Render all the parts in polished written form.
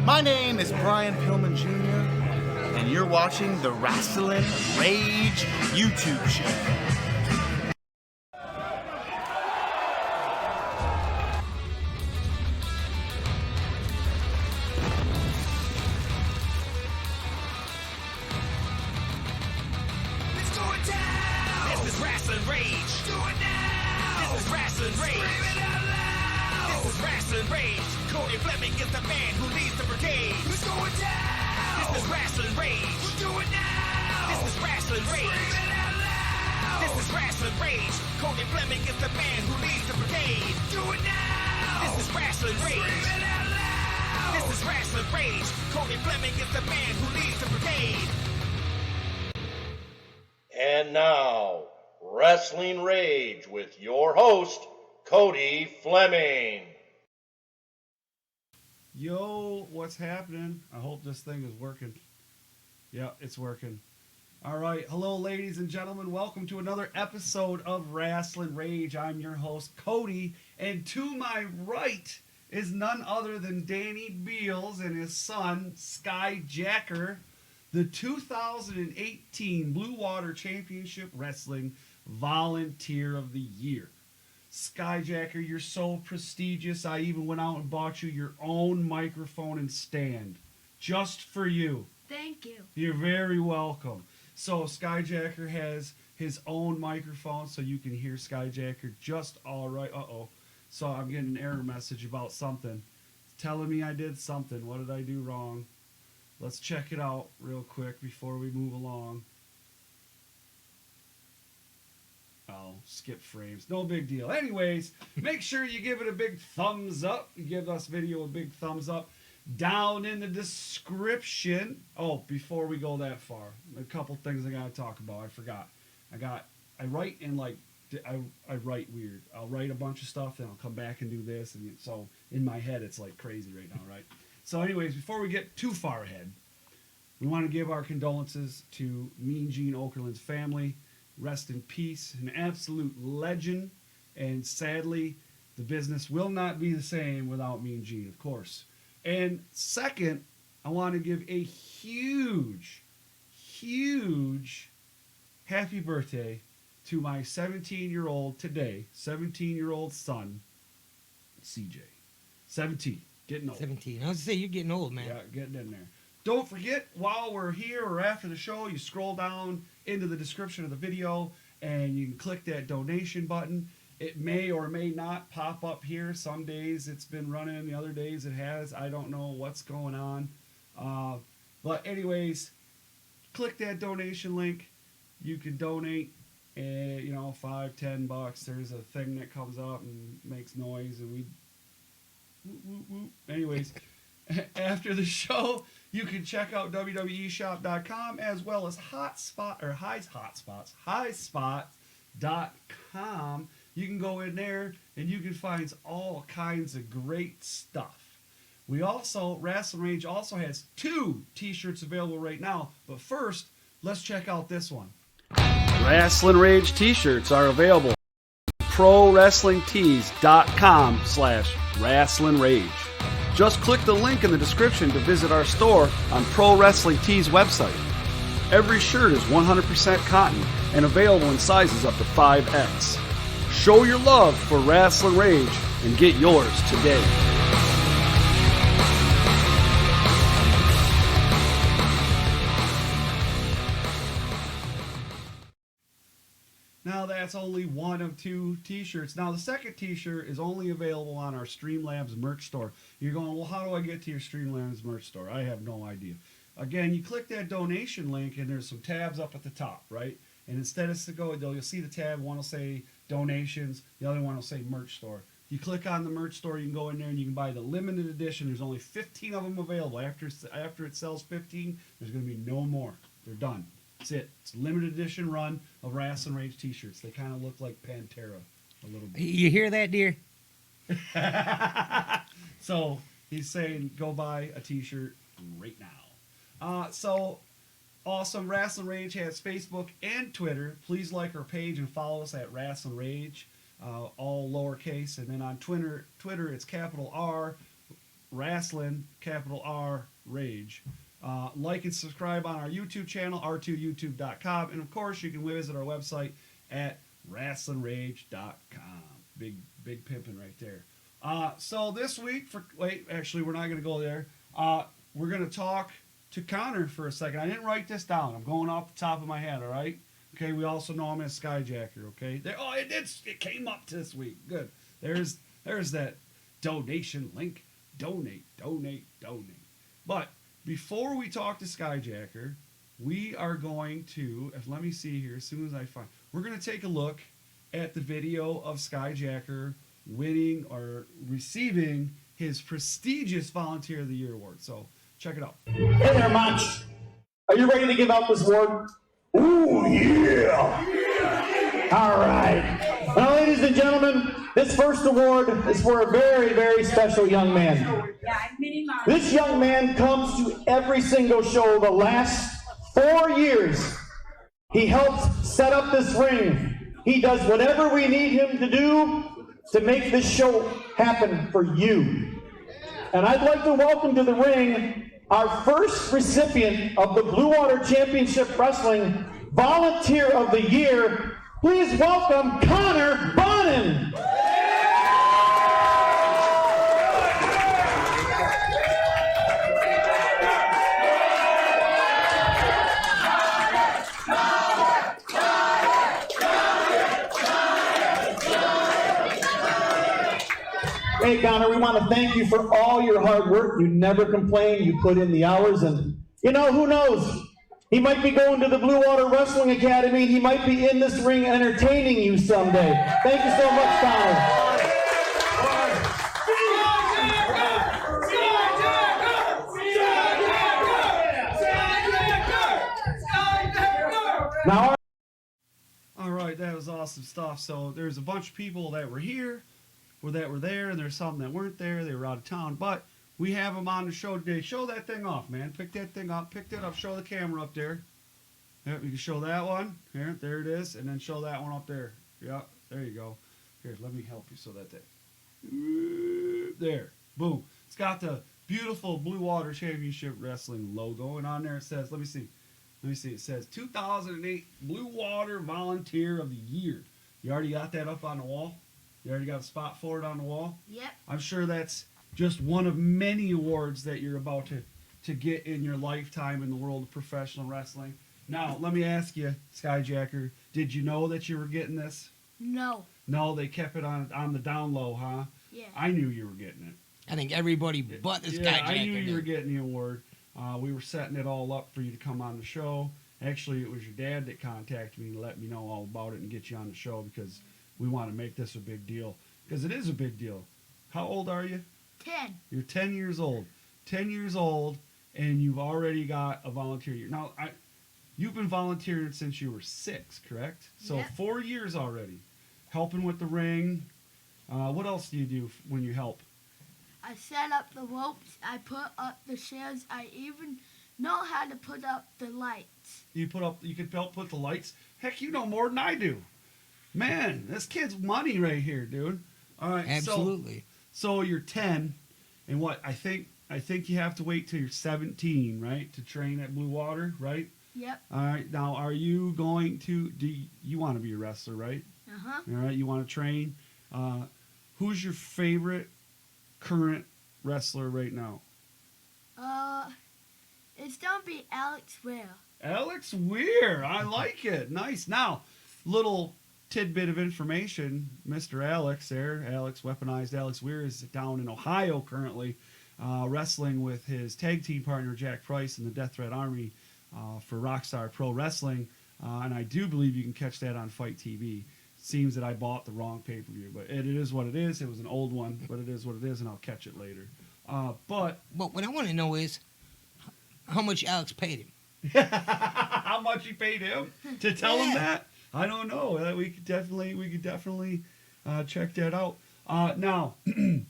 My name is Brian Pillman Jr., and you're watching the Rasslin Rage YouTube show. Rasslin Rage. Do it now. This is Rasslin Rage. Scream it out loud. This is Rasslin Rage. Cody Fleming is the man who leads the brigade. Who's going down? This is Rasslin Rage. We'll do it now. This is Rasslin Rage. Scream it out loud. This is Rasslin Rage. Cody Fleming is the man who leads the brigade. Do it now. This is Rasslin Rage. Scream it out loud. This is Rasslin Rage. Cody Fleming is the man who leads the brigade. And now, Rasslin Rage with your host, Cody Fleming. Yo, what's happening? I hope this thing is working. Yeah, it's working. All right. Hello, ladies and gentlemen. Welcome to another episode of Rasslin Rage. I'm your host, Cody. And to my right is none other than Danny Beals and his son, Skyjacker, the 2018 Blue Water Championship Wrestling Volunteer of the Year. Skyjacker, you're so prestigious, I even went out and bought you your own microphone and stand. Just for you. Thank you. You're very welcome. So Skyjacker has his own microphone so you can hear Skyjacker just all right. Uh-oh. So I'm getting an error message about something. It's telling me I did something. What did I do wrong? Let's check it out real quick before we move along. Oh, skip frames. No big deal. Anyways, make sure you give it a big thumbs up. You give this video a big thumbs up. Down in the description. Oh, before we go that far, a couple things I got to talk about. I forgot. I write in like, I write weird. I'll write a bunch of stuff, then I'll come back and do this. And so in my head, it's like crazy right now, right? So anyways, before we get too far ahead, we want to give our condolences to Mean Gene Okerlund's family. Rest in peace, an absolute legend, and sadly, the business will not be the same without Mean Gene, of course. And second, I want to give a huge happy birthday to my 17-year-old son, CJ. 17, getting old. 17. I was to say, you're getting old, man. Yeah, getting in there. Don't forget, while we're here or after the show, you scroll down into the description of the video and you can click that donation button. It may or may not pop up here. Some days it's been running, the other days it has. I don't know what's going on. But anyways, click that donation link. You can donate, $5, $10. There's a thing that comes up and makes noise, and we... Anyways, after the show, you can check out WWEshop.com as well as Highspots.com. You can go in there and you can find all kinds of great stuff. We also, Rasslin Rage also has 2 t-shirts available right now. But first, let's check out this one. Rasslin Rage t-shirts are available at ProWrestlingTees.com/Rasslin Rage. Just click the link in the description to visit our store on Pro Wrestling Tees website. Every shirt is 100% cotton and available in sizes up to 5X. Show your love for Rasslin Rage and get yours today. Now that's only one of 2 t-shirts. Now the second t-shirt is only available on our Streamlabs merch store. You're going, well, how do I get to your Streamlabs merch store? I have no idea. Again, you click that donation link and there's some tabs up at the top, right? And instead of you'll see the tab, one will say donations, the other one will say merch store. You click on the merch store, you can go in there and you can buy the limited edition. There's only 15 of them available. After it sells 15, there's going to be no more. They're done. That's it. It's a limited edition run of Rasslin Rage t-shirts. They kind of look like Pantera a little bit. You hear that, dear? So he's saying go buy a t-shirt right now. So awesome. Rasslin Rage has Facebook and Twitter. Please like our page and follow us at Rasslin Rage, all lowercase. And then on Twitter it's capital R Rasslin, capital R, Rage. Like and subscribe on our YouTube channel, r2youtube.com. And of course, you can visit our website at rasslinrage.com. Big pimping right there. So this week, actually, we're not going to go there. We're going to talk to Connor for a second. I didn't write this down. I'm going off the top of my head, all right? Okay, we also know him as Skyjacker, okay? It came up this week. Good. There's that donation link. Donate. But before we talk to Skyjacker, we are going to, let me see here, as soon as I find, we're going to take a look at the video of Skyjacker winning or receiving his prestigious Volunteer of the Year award. So check it out. Hey there, Mach. Are you ready to give out this award? Ooh, yeah. All right. Now, ladies and gentlemen, this first award is for a very, very special young man. This young man comes to every single show the last 4 years. He helps set up this ring. He does whatever we need him to do to make this show happen for you. And I'd like to welcome to the ring our first recipient of the Blue Water Championship Wrestling Volunteer of the Year. Please welcome Connor Bonin. Hey, Connor, we want to thank you for all your hard work. You never complain. You put in the hours. And, you know, who knows? He might be going to the Blue Water Wrestling Academy. He might be in this ring entertaining you someday. Thank you so much, Connor. Now, All right, that was awesome stuff. So there's a bunch of people that were here, or that were there, and there's some that weren't there. They were out of town, but we have them on the show today. Show that thing off, man. Pick that thing up. Pick it up. Show the camera up there. Yep, you can show that one. Here, there it is, and then show that one up there. Yeah, there you go. Here, let me help you. So that thing. There. Boom. It's got the beautiful Blue Water Championship Wrestling logo, and on there it says, let me see. It says 2008 Blue Water Volunteer of the Year. You already got that up on the wall? You already got a spot for it on the wall? Yep. I'm sure that's just one of many awards that you're about to get in your lifetime in the world of professional wrestling. Now, let me ask you, Skyjacker, did you know that you were getting this? No. No, they kept it on the down low, huh? Yeah. I knew you were getting it. I think everybody but this guy. I knew you were getting the award. We were setting it all up for you to come on the show. Actually, it was your dad that contacted me to let me know all about it and get you on the show because we want to make this a big deal. Because it is a big deal. How old are you? 10. You're 10 years old. 10 years old, and you've already got a volunteer year. Now, you've been volunteering since you were 6, correct? So Yep. 4 years already. Helping with the ring. What else do you do when you help? I set up the ropes. I put up the chairs. I even know how to put up the lights. You can help put the lights. Heck, you know more than I do. Man, this kid's money right here, dude. All right, Absolutely. So you're 10, and what? I think you have to wait till you're 17, right, to train at Blue Water, right? Yep. All right. Now, are you going to? Do you want to be a wrestler, right? Uh-huh. All right. You want to train. Who's your favorite current wrestler right now? It's gonna be Alex Ware. Alex Weir. I like it. Nice. Now, little tidbit of information. Mr. Alex there, Weaponized Alex Weir, is down in Ohio currently, wrestling with his tag team partner Jack Price in the Death Threat Army for Rockstar Pro Wrestling. And I do believe you can catch that on Fight TV. Seems that I bought the wrong pay-per-view, but it is what it is. It was an old one, but it is what it is, and I'll catch it later. But what I want to know is how much Alex paid him. how much he paid him to tell him that? I don't know. We could definitely check that out. Now,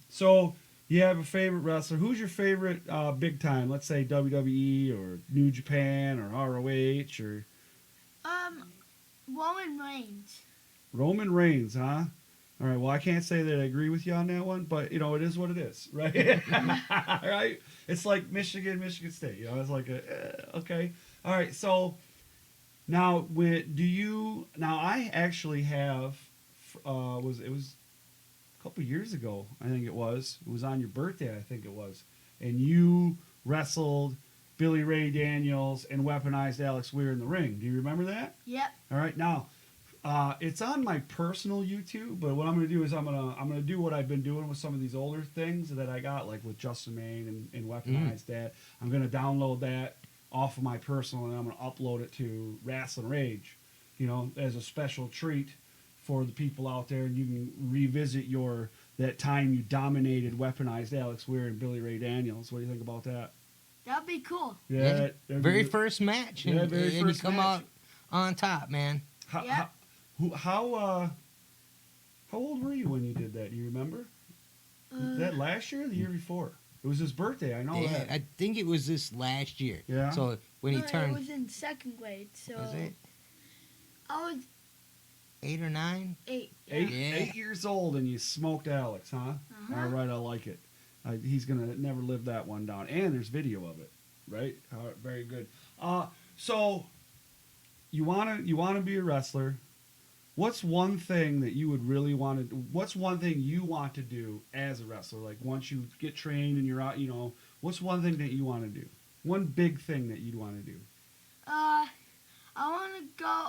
so you have a favorite wrestler. Who's your favorite big time? Let's say WWE or New Japan or ROH or Roman Reigns. Roman Reigns, huh? All right. Well, I can't say that I agree with you on that one, but you know, it is what it is, right? Right. It's like Michigan State. You know, it's like okay. All right. So now, now I actually have was a couple years ago. I think it was on your birthday. I think it was, and you wrestled Billy Ray Daniels and weaponized Alex Weir in the ring. Do you remember that? Yep. All right. Now. It's on my personal YouTube, but what I'm gonna do is I'm gonna do what I've been doing with some of these older things that I got, like with Justin Maine and Weaponized that. I'm gonna download that off of my personal and I'm gonna upload it to Rasslin Rage, you know, as a special treat for the people out there, and you can revisit that time you dominated Weaponized Alex Weir and Billy Ray Daniels. What do you think about that? That'd be cool. Yeah, very first match, and, yeah, very and first you come match. out on top, man. Yeah. How old were you when you did that? Do you remember? Was that last year or the year before? It was his birthday. I know Yeah, that. I think it was this last year. Yeah. So when he No, turned, it was in second grade, so was it I was 8 or 9? 8. Eight, Yeah. 8 years old, and you smoked Alex, huh? Uh-huh. All right, I like it. He's gonna never live that one down, and there's video of it, right? Very good. So you wanna be a wrestler. What's one thing that you would really want to? What's one thing you want to do as a wrestler? Like once you get trained and you're out, you know, what's one thing that you want to do? One big thing that you'd want to do? I want to go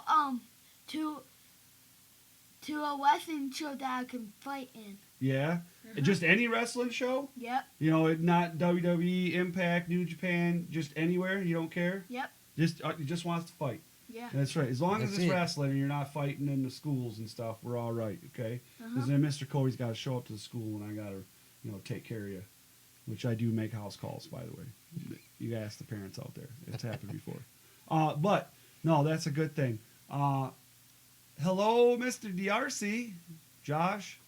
to a wrestling show that I can fight in. Yeah, just any wrestling show. Yep. You know, not WWE, Impact, New Japan, just anywhere. You don't care. Yep. He just wants to fight. Yeah. That's right. As long as That's it's it. wrestling and you're not fighting in the schools and stuff, we're all right. Okay. Uh-huh. Because then Mr. Cody's got to show up to the school and I got to, you know, take care of you, which I do make house calls, by the way. You ask the parents out there. It's happened before. But no, that's a good thing. Hello, Mr. DRC, Josh.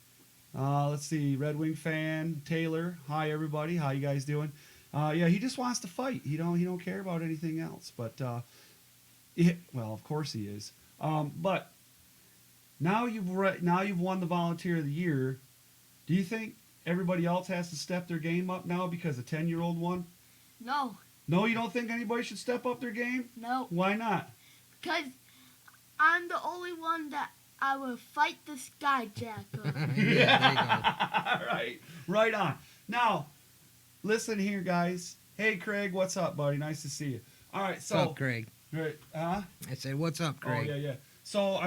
Let's see, Red Wing fan, Taylor. Hi, everybody. How you guys doing? Yeah, he just wants to fight. He don't care about anything else. But well, of course he is. But now you've won the Volunteer of the Year. Do you think everybody else has to step their game up now because a 10-year-old won? No. No, you don't think anybody should step up their game? No. Why not? Because I'm the only one that I will fight the Skyjacker. Yeah. Right on. Now, listen here, guys. Hey, Craig, what's up, buddy? Nice to see you. All right, so. What's up, Craig? Right, huh? I said, what's up, Craig? Oh, yeah. So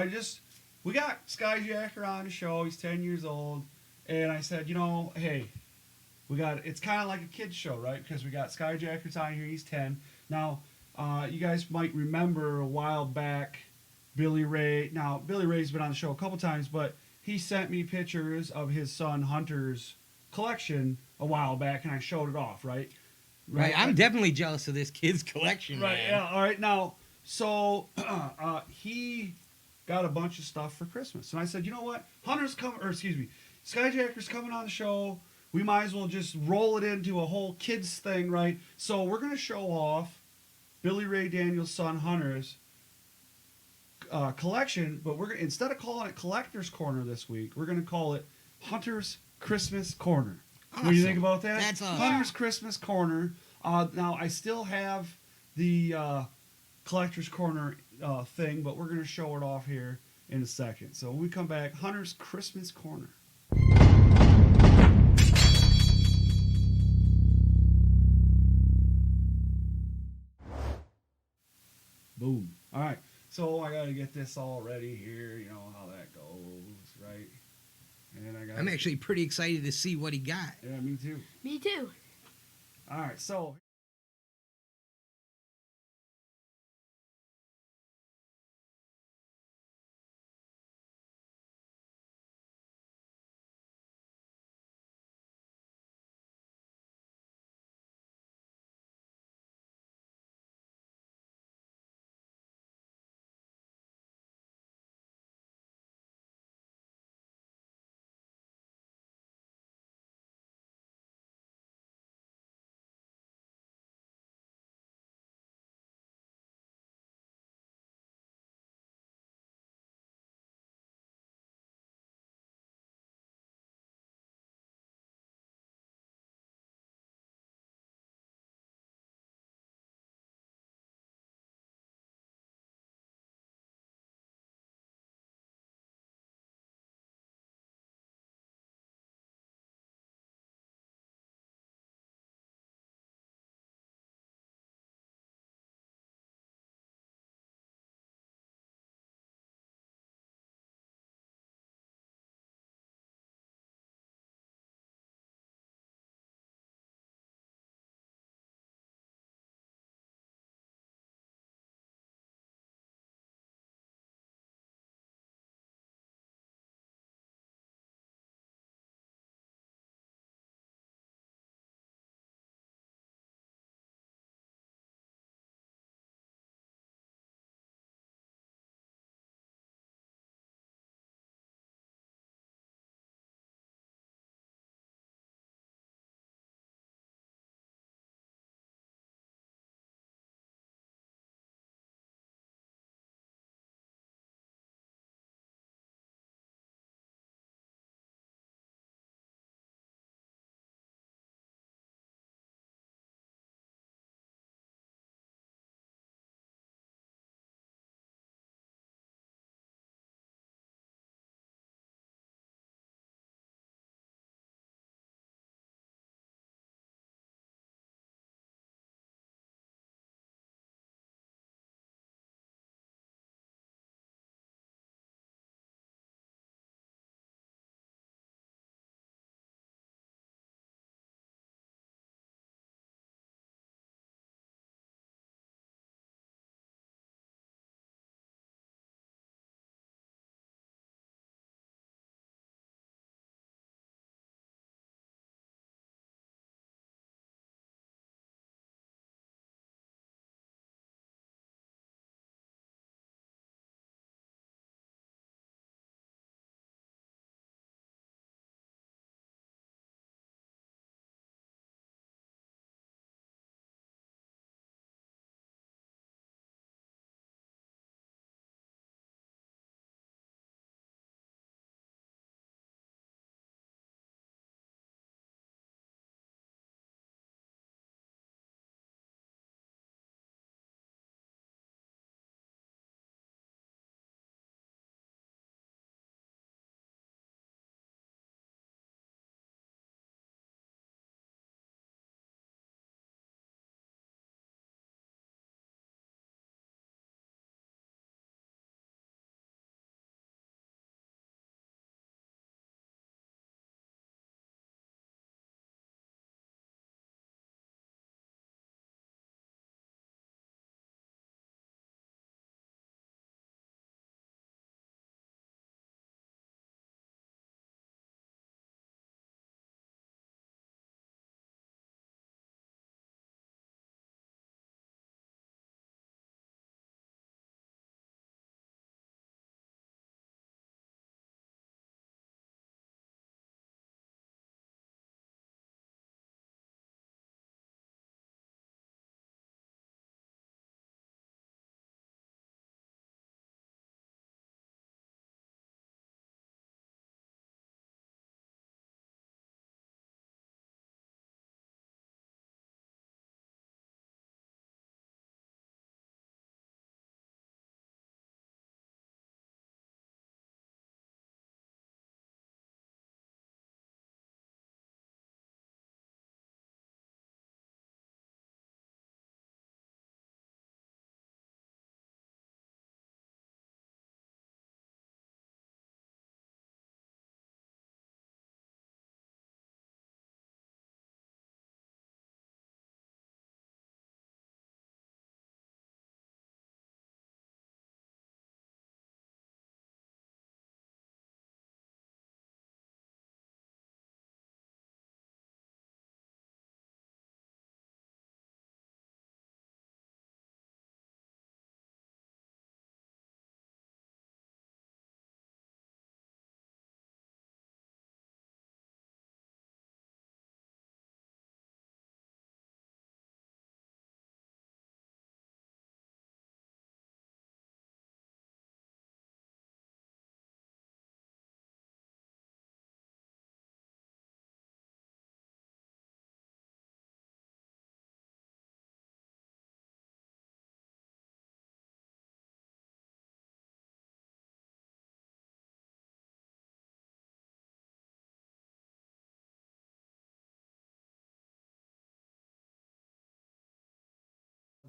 we got Skyjacker on the show. He's 10 years old. And I said, you know, hey, it's kind of like a kid's show, right? Because we got Skyjacker's on here. He's 10. Now, you guys might remember a while back, Billy Ray. Now, Billy Ray's been on the show a couple times, but he sent me pictures of his son Hunter's collection a while back, and I showed it off, right? Right. I'm definitely jealous of this kid's collection, Right, man. yeah, all right. Now, so he got a bunch of stuff for Christmas. And I said, you know what? Skyjacker's coming on the show. We might as well just roll it into a whole kids thing, right? So we're going to show off Billy Ray Daniels' son Hunter's collection, but instead of calling it Collector's Corner this week, we're going to call it Hunter's Christmas Corner. Awesome. What do you think about that? That's awesome. Hunter's Christmas Corner. Now, I still have the Collector's Corner thing, but we're going to show it off here in a second. So when we come back, Hunter's Christmas Corner. Boom. All right. So I got to get this all ready here. You know how that goes, right? And I'm actually pretty excited to see what he got. Yeah, me too. Me too. All right. So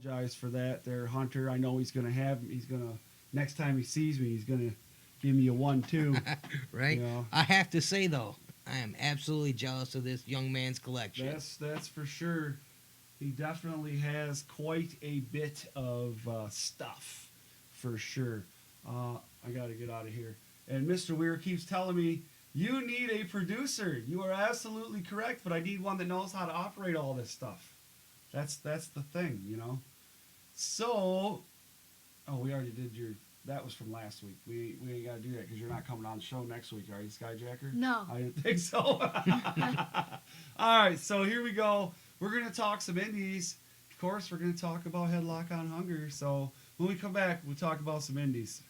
apologize for that there, Hunter. I know he's gonna next time he sees me, he's gonna give me a 1-2. Right? You know? I have to say though, I am absolutely jealous of this young man's collection. That's for sure. He definitely has quite a bit of stuff, for sure. I got to get out of here. And Mr. Weir keeps telling me, you need a producer. You are absolutely correct, but I need one that knows how to operate all this stuff. That's the thing, you know. So, we already did that was from last week. We ain't got to do that because you're not coming on the show next week, are you, Skyjacker? No. I didn't think so. All right, so here we go. We're going to talk some indies. Of course, we're going to talk about Headlock on Hunger. So when we come back, we'll talk about some indies.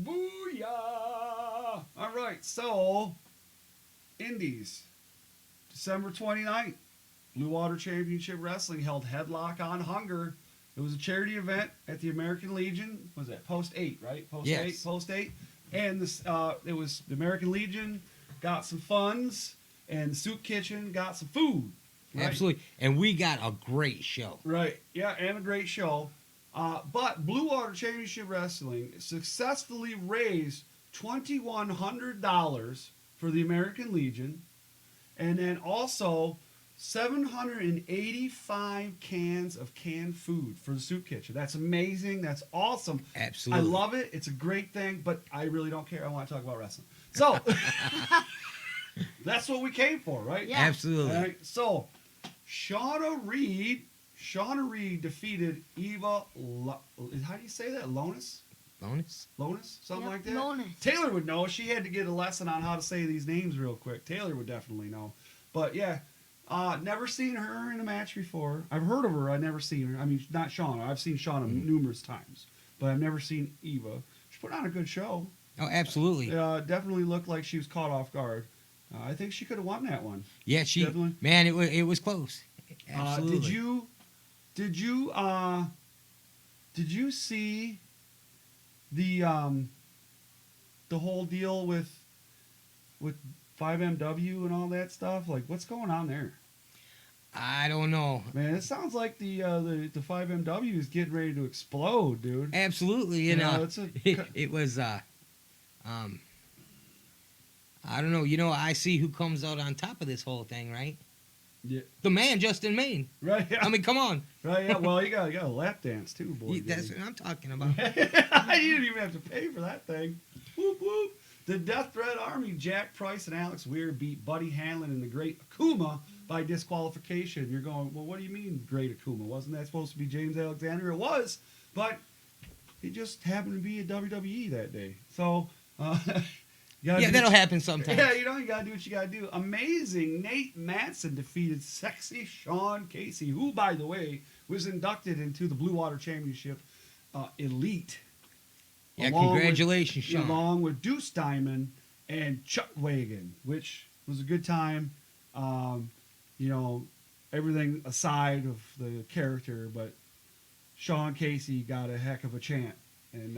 Booyah! All right, so indies. December 29th. Blue Water Championship Wrestling held Headlock on Hunger. It was a charity event at the American Legion. Was that Post 8, right? Post 8. And this, it was the American Legion got some funds, and the Soup Kitchen got some food. Right? Absolutely. And we got a great show. Right. Yeah, and a great show. But Blue Water Championship Wrestling successfully raised $2,100 for the American Legion, and then also 785 cans of canned food for the Soup Kitchen. That's amazing. That's awesome. Absolutely. I love it. It's a great thing, but I really don't care. I want to talk about wrestling. So, that's what we came for, right? Yeah. Absolutely. All right, so, Shauna Reed defeated Eva, how do you say that? Lonis? Something Yep, like that? Lonis. Taylor would know. She had to get a lesson on how to say these names real quick. Taylor would definitely know. But yeah, never seen her in a match before. I've heard of her. I've never seen her. I mean, not Shauna. I've seen Shauna numerous times. But I've never seen Eva. She put on a good show. Oh, absolutely. Definitely looked like she was caught off guard. I think she could have won that one. Yeah, Definitely. Man, it was close. Absolutely. Did you see the whole deal with 5MW and all that stuff? Like, what's going on there? I don't know. Man, it sounds like the 5MW is getting ready to explode, dude. Absolutely, you know. It was I don't know. You know, I see who comes out on top of this whole thing, right? Yeah. The man, Justin Maine. Right. Yeah. I mean, come on. Right. Yeah. Well, you got a lap dance too, boy. That's what I'm talking about. You didn't even have to pay for that thing. Whoop whoop. The Death Threat Army, Jack Price and Alex Weir beat Buddy Hanlon and the Great Akuma by disqualification. You're going, well, what do you mean Great Akuma? Wasn't that supposed to be James Alexander? It was, but he just happened to be at WWE that day. So, That'll happen sometimes. Yeah, you gotta do what you gotta do. Amazing. Nate Matson defeated Sexy Sean Casey, who, by the way, was inducted into the Blue Water Championship Elite. Yeah, congratulations, Sean. Along with Deuce Diamond and Chuck Wagon, which was a good time. Everything aside of the character, but Sean Casey got a heck of a chant, and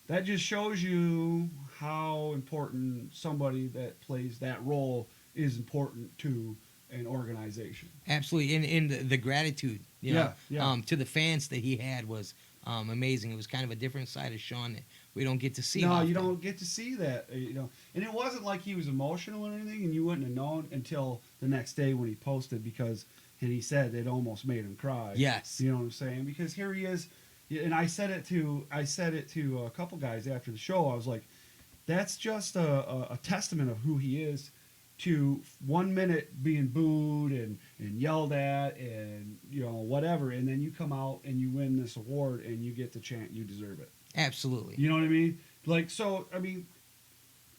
that just shows you how important somebody that plays that role is important to an organization. Absolutely, and the gratitude, to the fans that he had was amazing. It was kind of a different side of Sean that we don't get to see. No, often. you don't get to see that, And it wasn't like he was emotional or anything, and you wouldn't have known until the next day when he posted, and he said it almost made him cry. Yes, you know what I'm saying? Because here he is, and I said it to a couple guys after the show. I was like, that's just a testament of who he is. To 1 minute being booed and yelled at and whatever, and then you come out and you win this award and you get the chant, you deserve it. Absolutely. You know what I mean? Like, so I mean,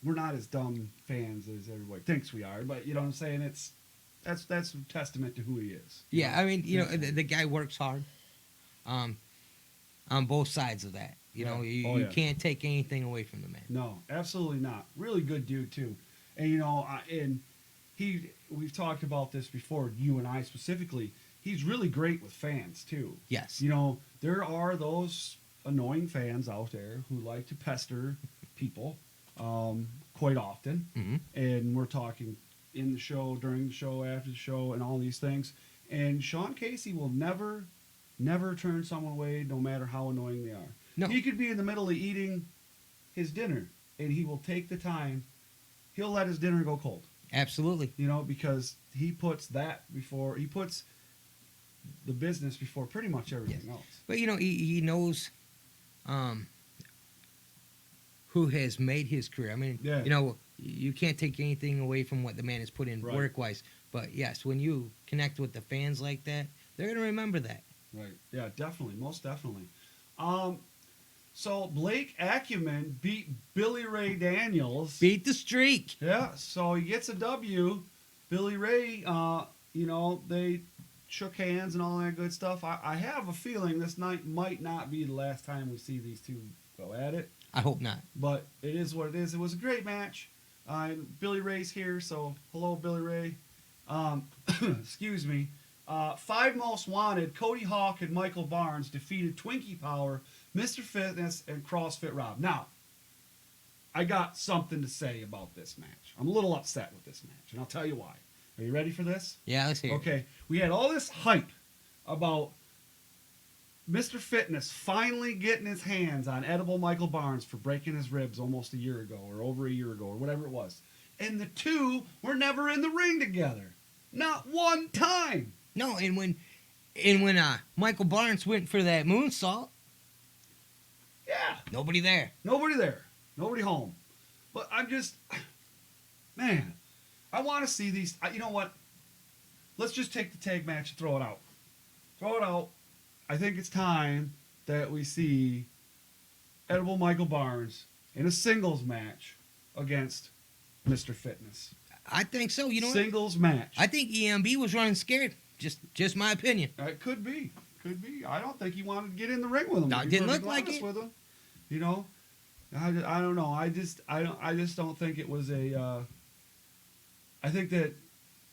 we're not as dumb fans as everybody thinks we are, but you know what I'm saying? That's a testament to who he is. Yeah, I mean, the guy works hard. On both sides of that, you can't take anything away from the man. No, absolutely not. Really good dude too. And we've talked about this before, you and I specifically. he's really great with fans too. Yes. You know, there are those annoying fans out there who like to pester people quite often. Mm-hmm. And we're talking in the show, during the show, after the show, and all these things. And Sean Casey will never turn someone away, no matter how annoying they are. No. He could be in the middle of eating his dinner, and he will take the time. He'll let his dinner go cold. Absolutely. You know, because he puts the business before pretty much everything else. But, you know, he knows who has made his career. I mean, Yeah. you know, you can't take anything away from what the man has put in Right. work-wise. But, yes, when you connect with the fans like that, they're going to remember that. Right. Yeah, definitely. Most definitely. So Blake Acumen beat Billy Ray Daniels. Beat the streak. Yeah, so he gets a W. Billy Ray, you know, they shook hands and all that good stuff. I have a feeling this night might not be the last time we see these two go at it. I hope not. But it is what it is. It was a great match. Billy Ray's here, so hello, Billy Ray. Excuse me. 5 Most Wanted, Cody Hawk and Michael Barnes defeated Twinkie Power, Mr. Fitness, and CrossFit Rob. Now, I got something to say about this match. I'm a little upset with this match, and I'll tell you why. Are you ready for this? Yeah, let's hear it. Okay, we had all this hype about Mr. Fitness finally getting his hands on edible Michael Barnes for breaking his ribs almost a year ago, or over a year ago, or whatever it was. And the two were never in the ring together. Not one time. No, and when Michael Barnes went for that moonsault, Yeah. nobody there. Nobody there. Nobody home. But I'm just, man, I want to see these. You know what? Let's just take the tag match and throw it out. Throw it out. I think it's time that we see edible Michael Barnes in a singles match against Mr. Fitness. I think so. You know what? Singles match. I think EMB was running scared. Just my opinion. It could be. Could be. I don't think he wanted to get in the ring with him. No, to it be didn't look perfectly like honest it. with him. You know, I don't know. I just don't think it was a. I think that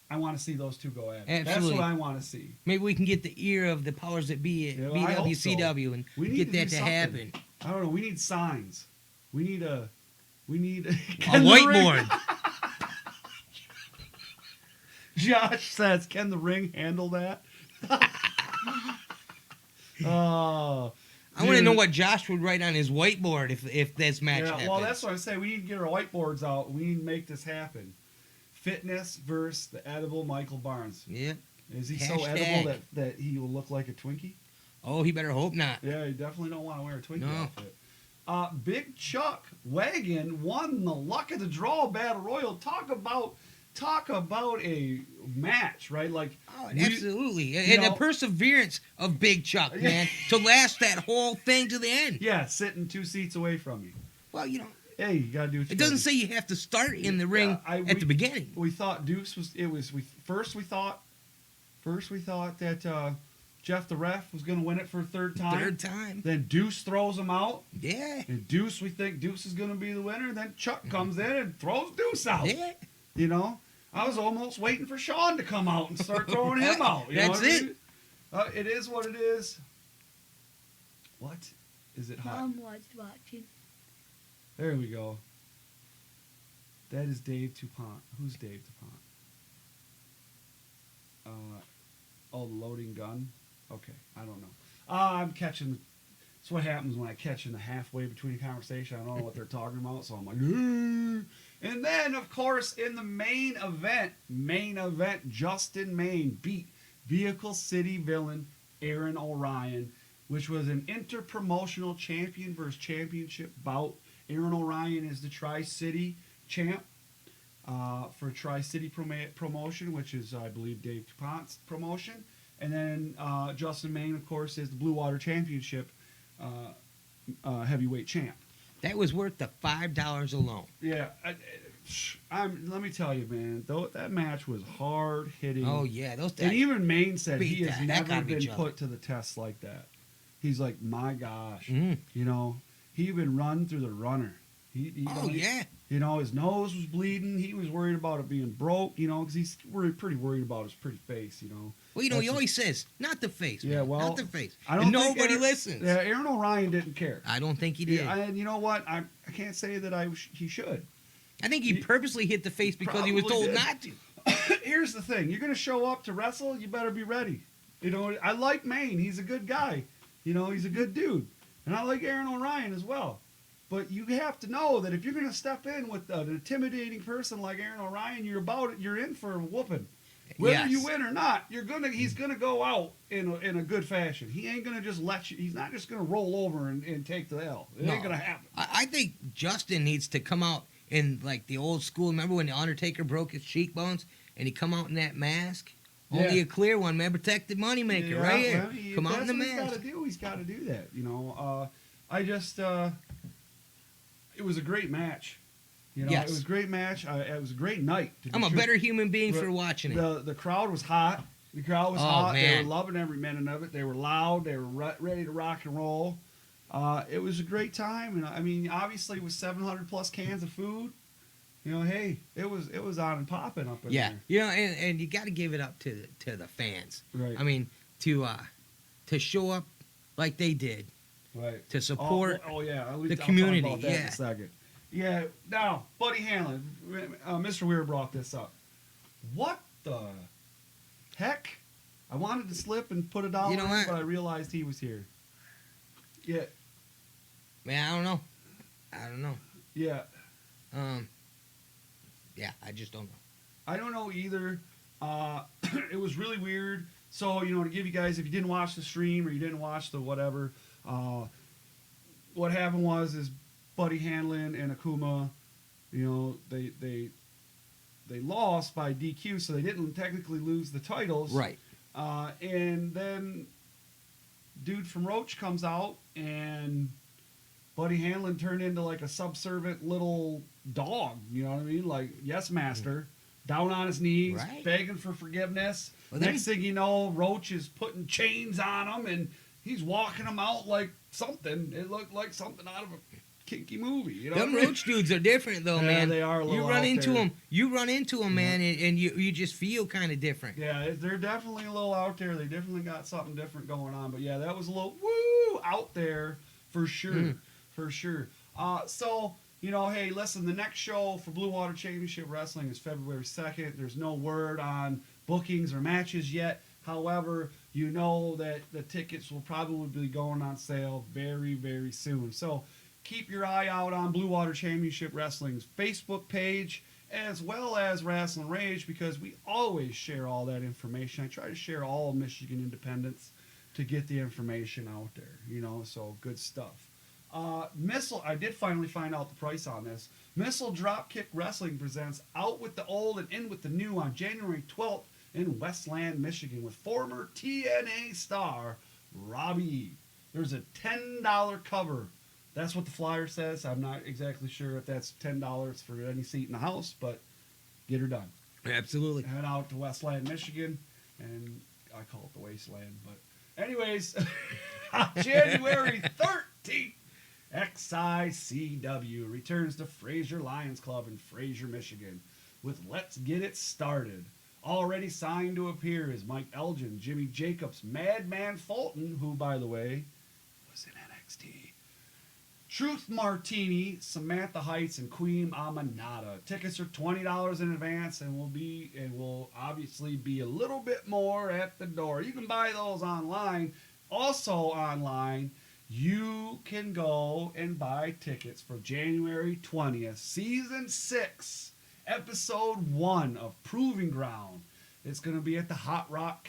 I want to see those two go at it. That's Absolutely. what I want to see. Maybe we can get the ear of the powers that be at Yeah, well, I hope so. BWCW and We need get to that do to something. happen. I don't know. We need signs. We need a A Can the ring- whiteboard. Josh says, "Can the ring handle that?" Oh, I want to dude. know what Josh would write on his whiteboard if this match Yeah, happens. well, that's what I say. We need to get our whiteboards out. We need to make this happen. Fitness versus the edible Michael Barnes. Yeah. Is he so Hashtag. edible that he will look like a Twinkie? Oh, he better hope not. Yeah, you definitely don't want to wear a Twinkie No. outfit. Big Chuck Wagon won the Luck of the Draw Battle Royal. Talk about a match, right? Like, Oh, we- absolutely. you And the know- perseverance of Big Chuck, Yeah. man, to last that whole thing to the end. Yeah, sitting 2 seats away from you. Well, you know, Hey, you gotta do what you it doesn't gotta say you have to start in the ring Yeah, at the beginning. We thought Dukes was. It was. First we thought that Jeff the ref was going to win it for a third time. Third time. Then Deuce throws him out. Yeah. And Deuce, we think Deuce is going to be the winner. Then Chuck comes in and throws Deuce out. Yeah. You know, I was almost waiting for Sean to come out and start throwing him out. You know That's what I it. mean? It is what it is. What? Is it hot? Mom was watching. There we go. That is Dave Dupont. Who's Dave Dupont? The loading gun? Okay, I don't know. I'm catching... That's what happens when I catch in the halfway between a conversation. I don't know what they're talking about, so I'm like... "Ooh." And then, of course, in the main event, Justin Maine beat Vehicle City villain Aaron Orion, which was an inter-promotional champion versus championship bout. Aaron Orion is the Tri-City champ for Tri-City promotion, which is, I believe, Dave DuPont's promotion. And then Justin Maine, of course, is the Blue Water Championship heavyweight champ. That was worth the $5 alone. Yeah, let me tell you, man, that match was hard hitting. Oh, yeah. And even Maine said beat he the has heck never out of been each other. put to the test like that. He's like, my gosh, Mm. you know, he even run through the runner. Oh, yeah. You know, his nose was bleeding. He was worried about it being broke, you know, because he's pretty worried about his pretty face, you know. Well, you know, That's he always says, not the face, Yeah, man. well, Not the face. I don't And think nobody Aaron- listens. Yeah, Aaron O'Ryan didn't care. I don't think he did. Yeah, and you know what? I can't say that he should. I think he purposely hit the face because he was Probably told did. not to. Here's the thing: you're gonna show up to wrestle. You better be ready. You know, I like Maine. He's a good guy. You know, he's a good dude, and I like Aaron O'Ryan as well. But you have to know that if you're gonna step in with an intimidating person like Aaron O'Ryan, you're in for a whooping. Whether Yes. you win or not, he's gonna go out in a good fashion. He ain't gonna just let you. He's not just gonna roll over and take the L. It ain't No. gonna happen. I think Justin needs to come out in like the old school. Remember when the Undertaker broke his cheekbones and he come out in that mask? Only Yeah. a clear one, man. Protected moneymaker, Yeah, right here. well, Come out in the that's what mask. He's got to do that. You know, I just it was a great match. You know, Yes. it was a great match. It was a great night. to be I'm a true. better human being But for watching it. The crowd was hot. The crowd was Oh, hot. They man. were loving every minute of it. They were loud. They were ready to rock and roll. It was a great time, and I mean, obviously, with 700 plus cans of food, you know, hey, it was on and popping up in Yeah, there. you know, and you got to give it up to the fans. Right. I mean, to show up like they did, Right. to support. Oh yeah, I'll the talk community, about that in yeah. a second. Yeah. Now, Buddy Hanlon, Mr. Weir brought this up. What the heck? I wanted to slip and put a dollar You know in, what? but I realized he was here. Yeah. Man, I don't know. Yeah. Yeah, I just don't know. I don't know either. It was really weird. So, you know, to give you guys, if you didn't watch the stream or you didn't watch the whatever, what happened is Buddy Hanlon and Akuma, you know, they lost by DQ, so they didn't technically lose the titles. Right. And then dude from Roach comes out and Buddy Hanlon turned into like a subservient little dog, you know what I mean? Like, yes, master, down on his knees, Right. begging for forgiveness. Well, then- Next thing you know, Roach is putting chains on him and he's walking him out like something. It looked like something out of a kinky movie, you know? Them Roach dudes are different though, Yeah, man. they are a little You run out into there. them. You run into them, man, and you just feel kind of different. Yeah, they're definitely a little out there. They definitely got something different going on. But yeah, that was a little woo out there for sure. For sure. So, you know, hey, listen, the next show for Blue Water Championship Wrestling is February 2nd. There's no word on bookings or matches yet. However, you know that the tickets will probably be going on sale very, very soon. So keep your eye out on Blue Water Championship Wrestling's Facebook page as well as Rasslin Rage, because we always share all that information. I try to share all Michigan independents to get the information out there, you know, so good stuff. Missile, I did finally find out the price on this. Missile Dropkick Wrestling presents Out with the Old and In with the New on January 12th in Westland, Michigan with former TNA star Robbie. There's a $10 cover. That's what the flyer says. I'm not exactly sure if that's $10 for any seat in the house, but get her done. Absolutely. Head out to Westland, Michigan, and I call it the Wasteland. But anyways, on January 13th, XICW returns to Fraser Lions Club in Fraser, Michigan with Let's Get It Started. Already signed to appear is Mike Elgin, Jimmy Jacobs, Madman Fulton, who, by the way, was in NXT, Truth Martini, Samantha Heights, and Queen Amanada. Tickets are $20 in advance and will obviously be a little bit more at the door. You can buy those online. Also online, you can go and buy tickets for January 20th, Season 6, Episode 1 of Proving Ground. It's going to be at the Hot Rock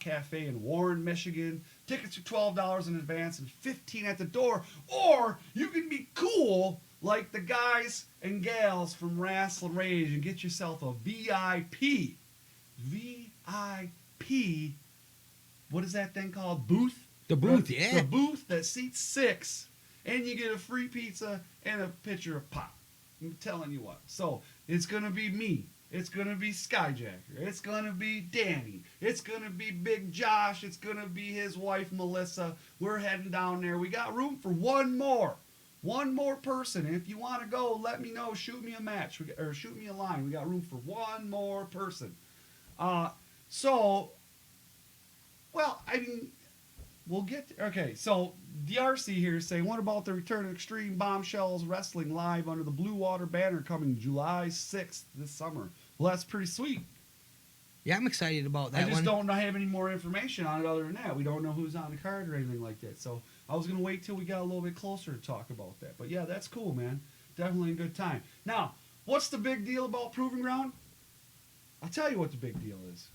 Cafe in Warren, Michigan. Tickets are $12 in advance and $15 at the door. Or you can be cool like the guys and gals from Rasslin Rage and get yourself a VIP. VIP. What is that thing called? Booth? The booth, Right? yeah. The booth that seats 6. And you get a free pizza and a pitcher of pop. I'm telling you what. So it's going to be me. It's going to be Skyjacker. It's going to be Danny. It's going to be Big Josh. It's going to be his wife, Melissa. We're heading down there. We got room for one more. One more person. If you want to go, let me know. Shoot me a match or shoot me a line. We got room for one more person. So, well, I mean, we'll get to, okay. So DRC here is saying, what about the return of Extreme Bombshells Wrestling live under the Blue Water banner coming July 6th this summer? Well, that's pretty sweet. Yeah, I'm excited about that I just one. don't have any more information on it other than that. We don't know who's on the card or anything like that. So I was going to wait till we got a little bit closer to talk about that. But yeah, that's cool, man. Definitely a good time. Now, what's the big deal about Proving Ground? I'll tell you what the big deal is.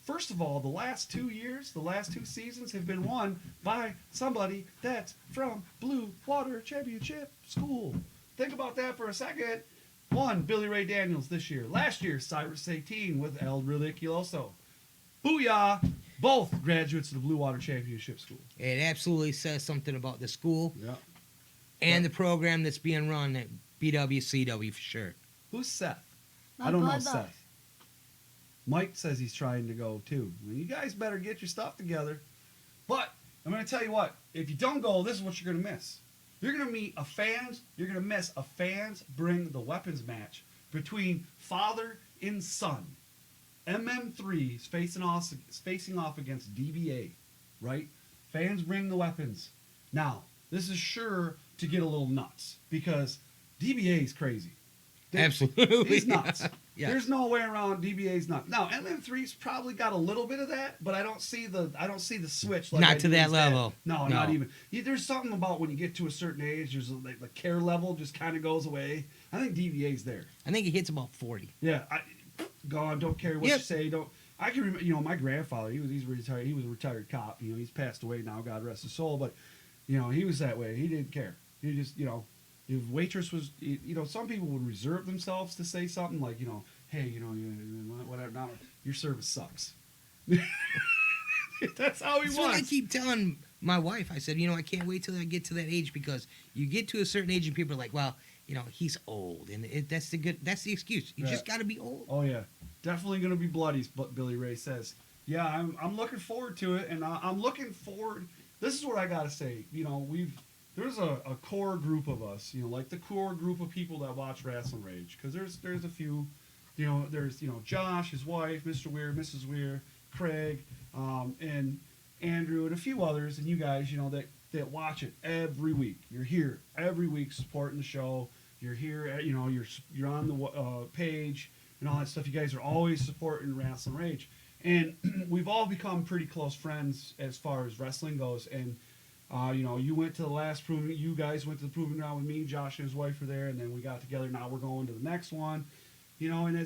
First of all, the last 2 years, the last 2 seasons have been won by somebody that's from Blue Water Championship School. Think about that for a second. One, Billy Ray Daniels this year. Last year, Cyrus 18 with El Ridiculoso. Booyah! Both graduates of the Blue Water Championship School. It absolutely says something about the school Yeah. and the program that's being run at BWCW for sure. Who's Seth? My I don't know brother. Seth. Mike says he's trying to go too. Well, you guys better get your stuff together. But I'm going to tell you what. If you don't go, this is what you're going to miss. You're going to meet a fans. You're going to miss a fans bring the weapons match between father and son. MM3 is facing off against DBA, right? Fans bring the weapons. Now, this is sure to get a little nuts because DBA is crazy. Absolutely. He's nuts. Yeah. There's no way around DBA's nuts. Now, MM3's probably got a little bit of that, but I don't see the switch. Like Not I to do that his level. dad. No, No. not even. There's something about when you get to a certain age, there's like the care level just kind of goes away. I think DBA's there. I think he hits about 40. Yeah, gone. Don't care what Yep. you say. Don't. I can remember. My grandfather. He's retired. He was a retired cop. He's passed away now. God rest his soul. But he was that way. He didn't care. He just if waitress was some people would reserve themselves to say something like hey whatever. Now your service sucks. That's how he That's what I was. keep telling my wife. I said, I can't wait till I get to that age because you get to a certain age and people are like, well, he's old, and that's the excuse. You just got to be old. Oh yeah, definitely gonna be bloodies. But Billy Ray says, yeah, I'm looking forward to it, and I'm looking forward. This is what I gotta say. There's a core group of us, like the core group of people that watch Rasslin Rage, because there's a few, there's Josh, his wife, Mr. Weir, Mrs. Weir, Craig, and Andrew, and a few others, and you guys, that watch it every week. You're here every week supporting the show. You're here, you're on the page and all that stuff. You guys are always supporting Rasslin Rage, and we've all become pretty close friends as far as wrestling goes. And you went to the last proving. You guys went to the proving ground with me. Josh and his wife were there, and then we got together. Now we're going to the next one, and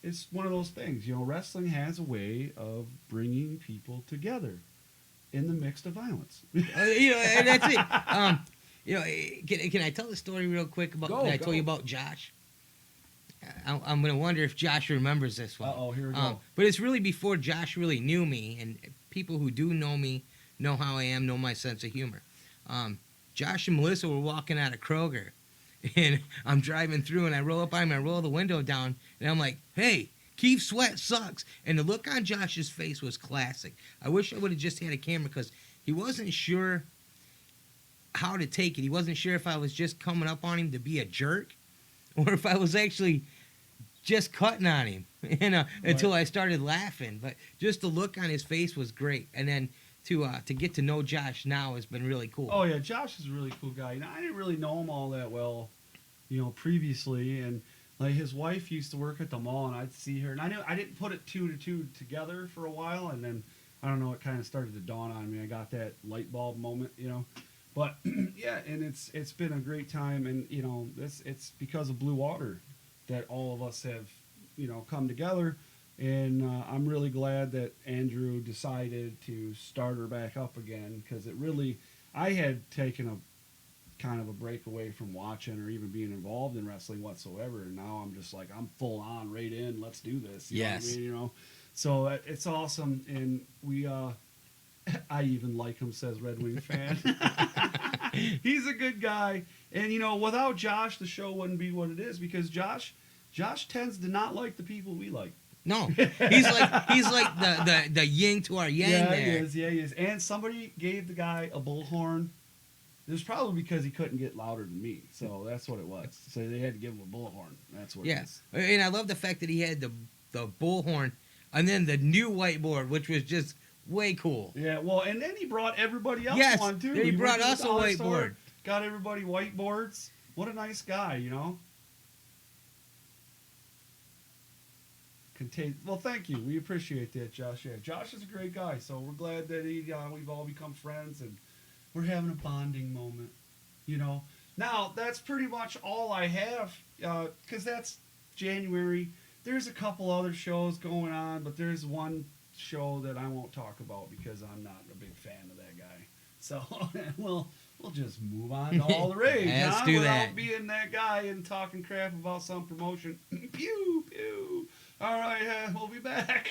it's one of those things. Wrestling has a way of bringing people together in the midst of violence. And that's it. Can I tell the story real quick about that I told you about Josh? I'm gonna wonder if Josh remembers this one. Uh-oh, here we go. But it's really before Josh really knew me, and people who do know me know how I am, know my sense of humor. Josh and Melissa were walking out of Kroger, and I'm driving through, and I roll up behind him, I roll the window down, and I'm like, hey, Keith Sweat sucks. And the look on Josh's face was classic. I wish I would have just had a camera because he wasn't sure how to take it. He wasn't sure if I was just coming up on him to be a jerk or if I was actually just cutting on him until I started laughing. But just the look on his face was great. And then to get to know Josh now has been really cool. Oh, yeah, Josh is a really cool guy. I didn't really know him all that well, previously. And like his wife used to work at the mall, and I'd see her, and I didn't put it two to two together for a while, and then I don't know, it kind of started to dawn on me. I got that light bulb moment, But yeah, and it's been a great time, and it's because of Blue Water that all of us have come together, and I'm really glad that Andrew decided to start her back up again, because I had taken a kind of a break away from watching or even being involved in wrestling whatsoever, and now I'm just like, I'm full on right in, let's do this. You know what I mean? So it's awesome, and we I even like him, says Red Wing fan. He's a good guy, and without Josh the show wouldn't be what it is, because Josh tends to not like the people we like. No, he's like the yin to our yang. Yeah, there. he is. And somebody gave the guy a bullhorn It was probably because he couldn't get louder than me, so that's what it was. So they had to give him a bullhorn. That's what. Yeah, It is. and I love the fact that he had the bullhorn, and then the new whiteboard, which was just way cool. Yeah, well, and then he brought everybody else Yes, on too. he brought went to us the a dollar store, whiteboard. got everybody whiteboards. What a nice guy, you know. Well, thank you. We appreciate that, Josh. Yeah, Josh is a great guy, so we're glad that we've all become friends and we're having a bonding moment. You know. Now that's pretty much all I have, because that's January. There's a couple other shows going on, but there's one show that I won't talk about because I'm not a big fan of that guy. So we'll just move on to all the rage, Let's huh? do Without that. being that guy and talking crap about some promotion. Pew pew. All right, we'll be back.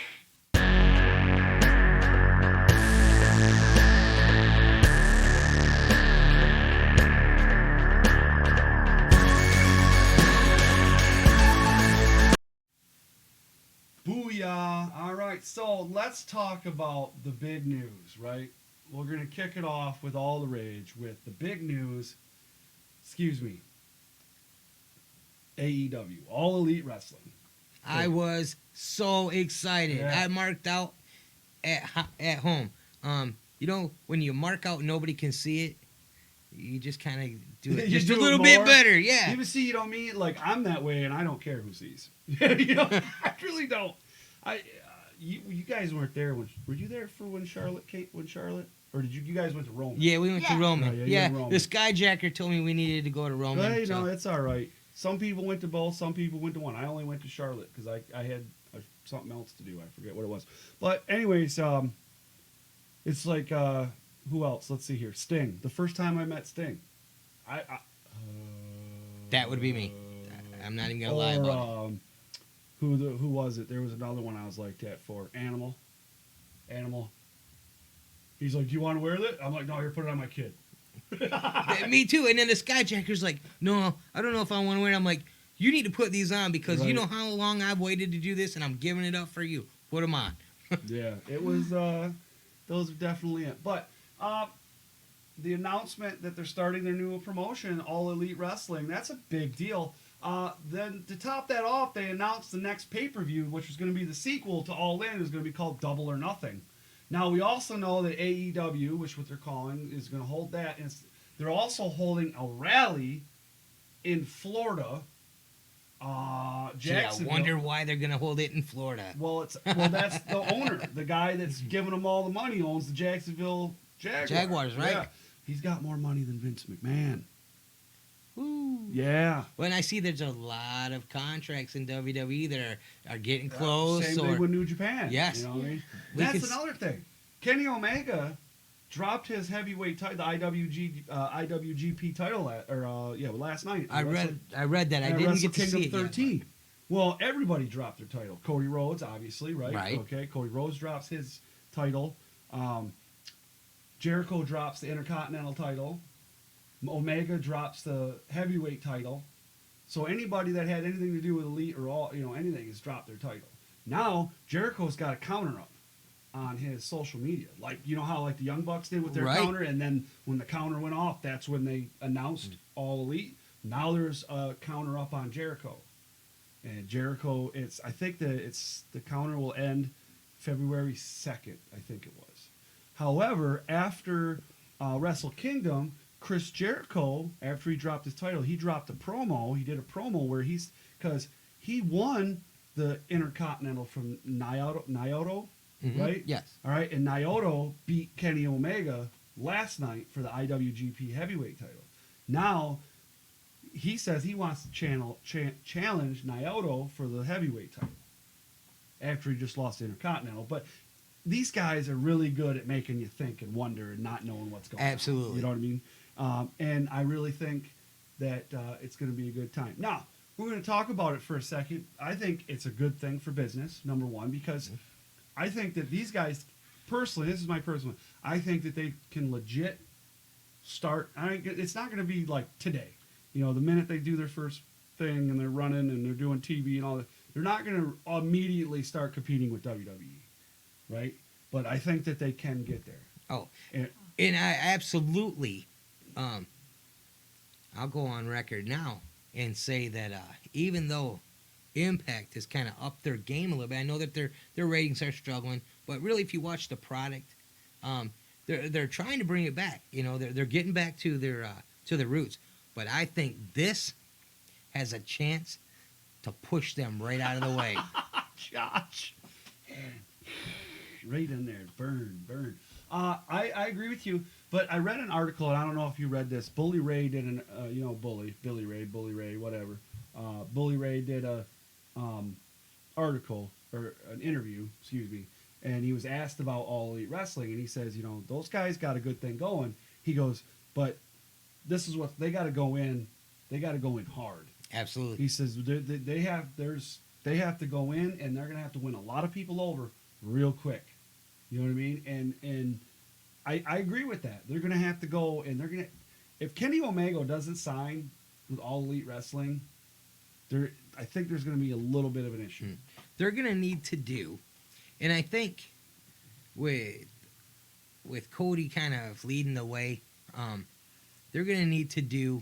Booyah! All right, so let's talk about the big news, right? We're going to kick it off with all the rage with the big news. Excuse me. AEW, All Elite Wrestling. I was so excited. Yeah. I marked out at home. You know, when you mark out, nobody can see it. You just kind of do it You just do a it little more. bit better. Yeah. Even see, you know me, like I'm that way, and I don't care who sees. You know, I really don't. You guys weren't there when were you there for when Charlotte came? When Charlotte, or did you guys went to Rome? Yeah, we went to Yeah. Roman. Oh, yeah, you yeah, went to Roman. the Skyjacker told me we needed to go to Roman. Well, you so- know, it's all right. Some people went to both. Some people went to one. I only went to Charlotte because I had something else to do. I forget what it was. But anyways, it's like who else? Let's see here. Sting. The first time I met Sting, That would be me. I'm not even gonna lie about it. Who was it? There was another one I was like that for. Animal. He's like, "Do you want to wear that?" I'm like, "No, here, put it on my kid." Me too. And then the Skyjacker's like, "No, I don't know if I want to wear it." I'm like, "You need to put these on because you Right. know how long I've waited to do this, and I'm giving it up for you. Put them on." Yeah, it was. Those are definitely it. But the announcement that they're starting their new promotion, All Elite Wrestling, that's a big deal. Then to top that off, they announced the next pay-per-view, which was going to be the sequel to All In, is going to be called Double or Nothing. Now we also know that AEW, which what they're calling, is going to hold that, and they're also holding a rally in Florida. Gee, I Jacksonville. wonder why they're gonna hold it in Florida. Well, that's the owner, the guy that's giving them all the money, owns the Jacksonville Jaguars, right? Yeah. He's got more money than Vince McMahon. Woo. Yeah. When I see there's a lot of contracts in WWE that are getting close, Same or thing with New Japan. Yes. You know what I mean? We That's could another thing. Kenny Omega dropped his heavyweight title, the IWGP title, last night. I read that. I at didn't Wrestle get to Kingdom see it yet. 13. Well, everybody dropped their title. Cody Rhodes, obviously, right? Right. Okay, Cody Rhodes drops his title. Jericho drops the Intercontinental title. Omega drops the heavyweight title. So anybody that had anything to do with Elite or all, anything has dropped their title. Now Jericho's got a counter up on his social media, like how like the Young Bucks did with their Right. counter, and then when the counter went off, that's when they announced All Elite. Now there's a counter up on Jericho, and Jericho, I think the counter will end February 2nd, I think it was. However, after Wrestle Kingdom, Chris Jericho, after he dropped his title, he dropped a promo. He did a promo where because he won the Intercontinental from Naoto, Mhm. right? Yes. All right, and Naoto beat Kenny Omega last night for the IWGP Heavyweight title. Now, he says he wants to challenge Naoto for the Heavyweight title after he just lost the Intercontinental. But these guys are really good at making you think and wonder and not knowing what's going on. Absolutely. You know what I mean? And I really think that it's going to be a good time. Now, we're going to talk about it for a second. I think it's a good thing for business, number one, because I think that these guys, personally, this is my personal, I think that they can legit start. It's not going to be like today. The minute they do their first thing and they're running and they're doing TV and all that, they're not going to immediately start competing with WWE, right? But I think that they can get there. Oh, And, and I absolutely I'll go on record now and say that even though Impact has kind of upped their game a little bit, I know that their ratings are struggling, but really, if you watch the product, they're trying to bring it back. You know, they're getting back to their roots. But I think this has a chance to push them right out of the way. Josh. Right in there. Burn. I agree with you, but I read an article, and I don't know if you read this. Bully Ray did an, Bully Ray, whatever. Bully Ray did a article, or an interview, excuse me, and he was asked about All Elite Wrestling, and he says, those guys got a good thing going. He goes, but this is what they got to go in. They got to go in hard. Absolutely. He says they have to go in, and they're gonna have to win a lot of people over real quick. You know what I mean? And I agree with that. They're gonna have to go, and they're gonna, if Kenny Omega doesn't sign with All Elite Wrestling, I think there's gonna be a little bit of an issue. They're gonna need to do, and I think with Cody kind of leading the way, they're gonna need to do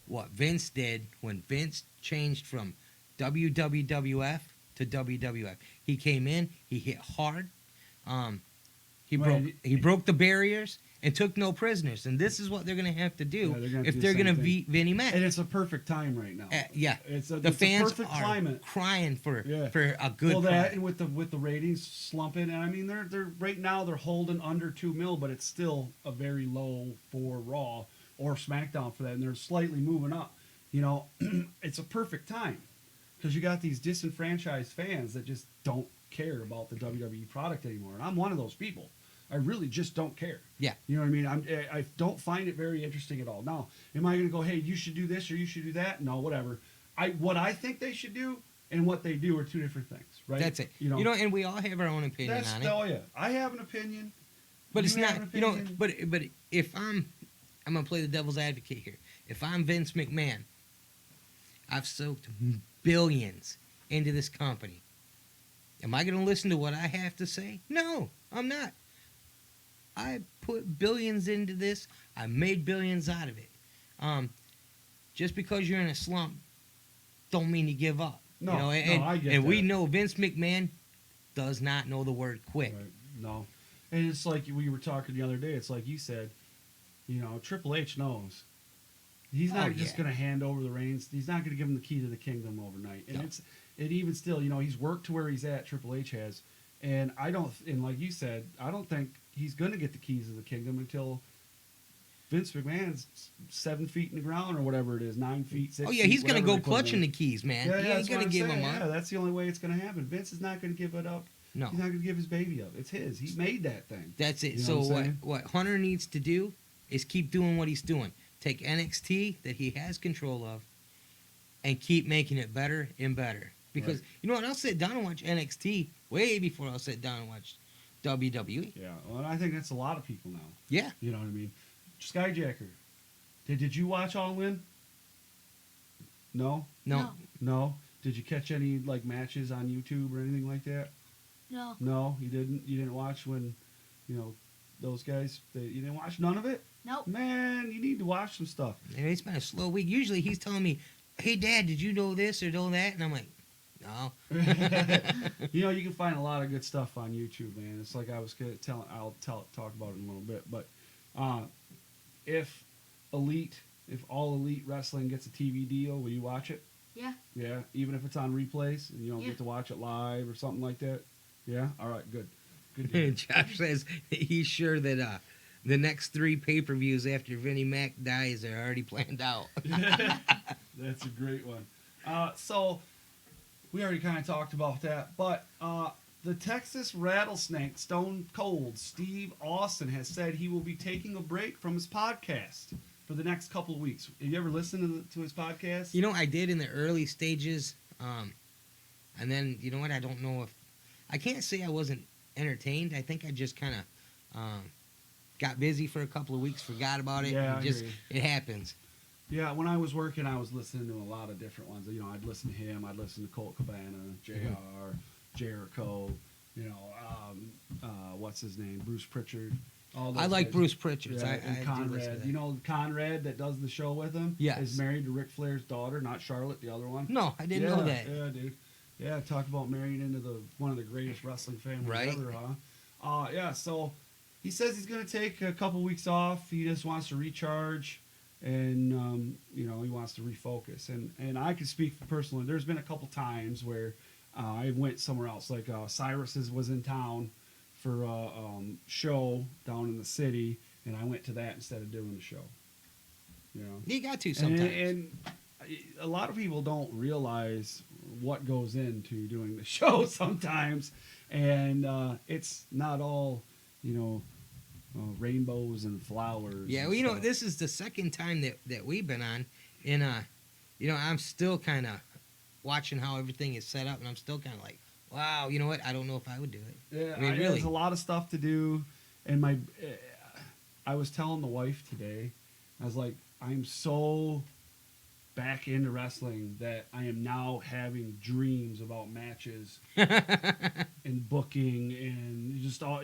what Vince did when Vince changed from WWF to WWF. He came in, he hit hard, he broke the barriers and took no prisoners. And this is what they're going to have to do if they're going to beat Vinnie Mac. And it's a perfect time right now. The fans perfect are climate. crying for a good. Well, that and with the ratings slumping, and I mean they're right now they're holding under 2 mil, but it's still a very low for Raw or SmackDown for that, and they're slightly moving up. It's a perfect time because you got these disenfranchised fans that just don't care about the WWE product anymore, and I'm one of those people. I really just don't care. Yeah. You know what I mean? I don't find it very interesting at all. Now, am I going to go, hey, you should do this or you should do that? No, whatever. What I think they should do and what they do are two different things, right? That's it. And we all have our own opinion on it. Oh yeah, I have an opinion. But it's not, but if I'm going to play the devil's advocate here. If I'm Vince McMahon, I've soaked billions into this company. Am I going to listen to what I have to say? No, I'm not. I put billions into this. I made billions out of it. Just because you're in a slump, don't mean you give up. No, I get that. We know Vince McMahon does not know the word quit. Right. No. And it's like we were talking the other day. It's like you said, Triple H knows. He's not just going to hand over the reins. He's not going to give him the key to the kingdom overnight. And it even still, he's worked to where he's at. Triple H has, and like you said, I don't think he's going to get the keys of the kingdom until Vince McMahon's 7 feet in the ground or whatever it is, 9 feet, 6 feet. Oh yeah, he's going to go clutching the keys, man. Yeah, he ain't going to give them up. Yeah, that's the only way it's going to happen. Vince is not going to give it up. No, he's not going to give his baby up. It's his. He made that thing. That's it. You know So what Hunter needs to do is keep doing what he's doing. Take NXT that he has control of, and keep making it better and better. Because you know what, I'll sit down and watch NXT way before I'll sit down and watch WWE. Yeah, well, I think that's a lot of people now. Yeah, you know what I mean. Skyjacker, did you watch All In? No. Did you catch any matches on YouTube or anything like that? No. No, you didn't. You didn't watch when, those guys. You didn't watch none of it. Nope. Man, you need to watch some stuff. And it's been a slow week. Usually he's telling me, "Hey, Dad, did you know this or know that?" And I'm like, "No." You can find a lot of good stuff on YouTube, man. It's like I was gonna talk about it in a little bit, but if All Elite Wrestling gets a TV deal, will you watch it? Yeah. Yeah, even if it's on replays and you don't get to watch it live or something like that. Yeah. All right. Good. Good. Josh says he's sure that the next 3 pay-per-views after Vinnie Mac dies are already planned out. That's a great one. So we already kind of talked about that, but the Texas Rattlesnake Stone Cold Steve Austin has said he will be taking a break from his podcast for the next couple of weeks. Have you ever listened to his podcast? I did in the early stages, and then you know what? I don't know if I can't say I wasn't entertained. I think I just kind of got busy for a couple of weeks, forgot about it. Yeah, and it happens. Yeah, when I was working, I was listening to a lot of different ones. I'd listen to him. I'd listen to Colt Cabana, JR, Jericho. What's his name? Bruce Pritchard. All those I like guys. Bruce Pritchard. Yeah, I and do listen to Conrad. that. You know Conrad that does the show with him? Yes. Is married to Ric Flair's daughter, not Charlotte, the other one. No, I didn't know that. Yeah, dude. Yeah, talk about marrying into one of the greatest wrestling families Right. ever, huh? Yeah, so he says he's going to take a couple weeks off. He just wants to recharge, and he wants to refocus. And I can speak personally. There's been a couple times where I went somewhere else, like Cyrus's was in town for a show down in the city, and I went to that instead of doing the show. You know, You got to sometimes. and a lot of people don't realize what goes into doing the show sometimes, and it's not all, rainbows and flowers. Yeah, and well, stuff. this is the second time that we've been on, and I'm still kind of watching how everything is set up, and I'm still kind of like, wow, you know what? I don't know if I would do it. Yeah, I mean, really. There's a lot of stuff to do, and I was telling the wife today, I was like, I'm so back into wrestling that I am now having dreams about matches and booking and just all.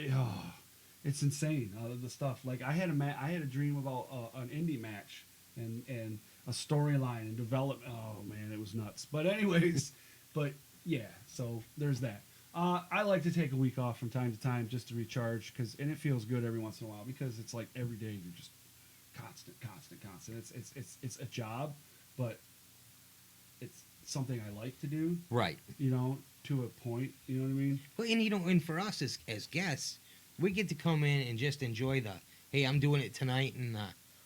It's insane. The stuff like I had a dream about an indie match and a storyline and development. Oh man, it was nuts. But anyways, yeah. So there's that. I like to take a week off from time to time just to recharge and it feels good every once in a while because it's like every day you're just constant. It's a job, but it's something I like to do. Right. To a point. You know what I mean? Well, and for us as guests, we get to come in and just enjoy hey, I'm doing it tonight, and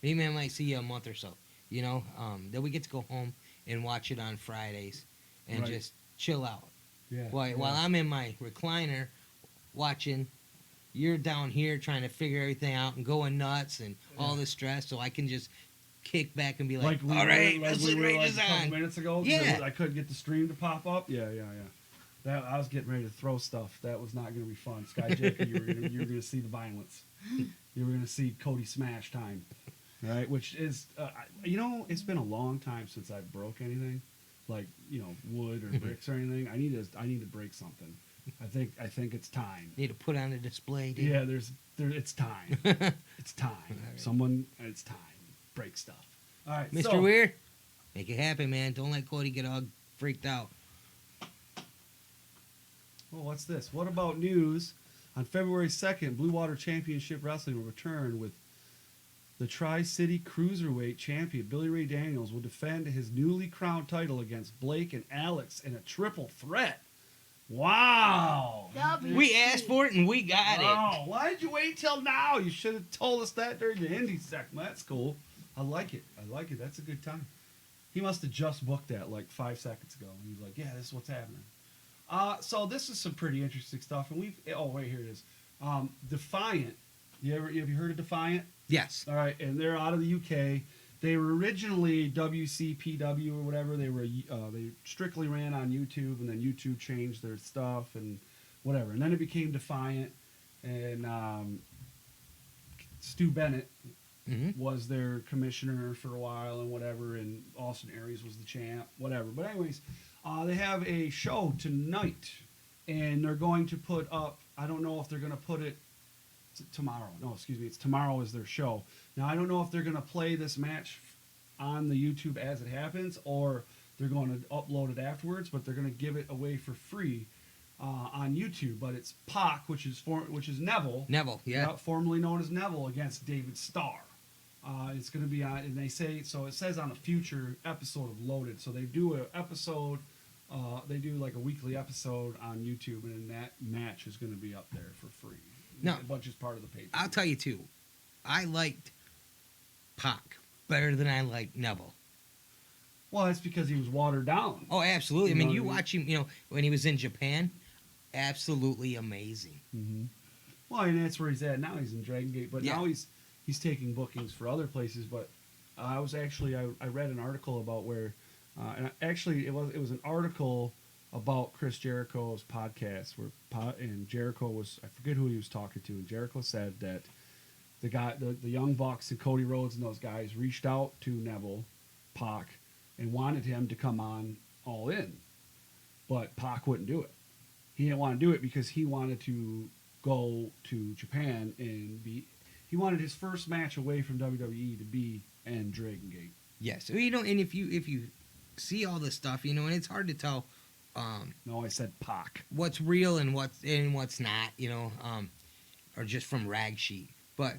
maybe I might see you a month or so. Then we get to go home and watch it on Fridays and Right. just chill out. Yeah. While I'm in my recliner watching, you're down here trying to figure everything out and going nuts and all this stress, so I can just kick back and be like, all right, Rasslin Rage is a couple on. minutes ago. Yeah. I couldn't get the stream to pop up. Yeah. That I was getting ready to throw stuff. That was not going to be fun. Skyjacker, you were going to see the violence. You were going to see Cody smash time, right? Which is, it's been a long time since I broke anything, like wood or bricks or anything. I need to break something. I think it's time. Need to put on a display, dude. Yeah, it's time. It's time. Right. It's time. Break stuff. All right, Mr. so, Weir, make it happen, man. Don't let Cody get all freaked out. Well, what's this? What about news? On February 2nd, Blue Water Championship Wrestling will return with the Tri-City Cruiserweight Champion Billy Ray Daniels will defend his newly crowned title against Blake and Alex in a triple threat. Wow! We asked for it and we got Wow! Why did you wait till now? You should have told us that during the indie segment. That's cool. I like it. That's a good time. He must have just booked that like 5 seconds ago. And he's like, yeah, this is what's happening. So this is some pretty interesting stuff. And wait, here it is. Defiant. Have you heard of Defiant? it. Yes. All right, and they're out of the UK. They were originally WCPW or whatever. They strictly ran on YouTube, and then YouTube changed their stuff and whatever. And then it became Defiant, and Stu Bennett was their commissioner for a while and whatever, and Austin Aries was the champ, whatever. But anyways, they have a show tonight, and they're going to put up, I don't know if they're going to put it tomorrow. No, excuse me. It's tomorrow is their show. Now, I don't know if they're going to play this match on the YouTube as it happens or they're going to upload it afterwards, but they're going to give it away for free on YouTube. But it's Pac, which is Neville. Neville, yeah. Formerly known as Neville against David Starr. It's going to be on, and they say, so it says on a future episode of Loaded. So they do an episode, they do like a weekly episode on YouTube, and that match is going to be up there for free. No. A bunch is part of the page. I'll tell you, too. I liked Pac better than I liked Neville. Well, that's because he was watered down. Oh, absolutely. You I mean, know you what I mean? watch him, when he was in Japan, absolutely amazing. Mm-hmm. Well, and that's where he's at now. He's in Dragon Gate, but Yeah. now he's taking bookings for other places. But I read an article about where, and actually it was an article about Chris Jericho's podcast and Jericho was, I forget who he was talking to, and Jericho said that the Young Bucks and Cody Rhodes and those guys reached out to Neville, Pac, and wanted him to come on All In, but Pac wouldn't do it. He didn't want to do it because he wanted to go to Japan and he wanted his first match away from WWE to be in Dragon Gate. Yes, and if you see all this stuff, and it's hard to tell. No, I said Pac. What's real and what's not, or just from rag sheet. But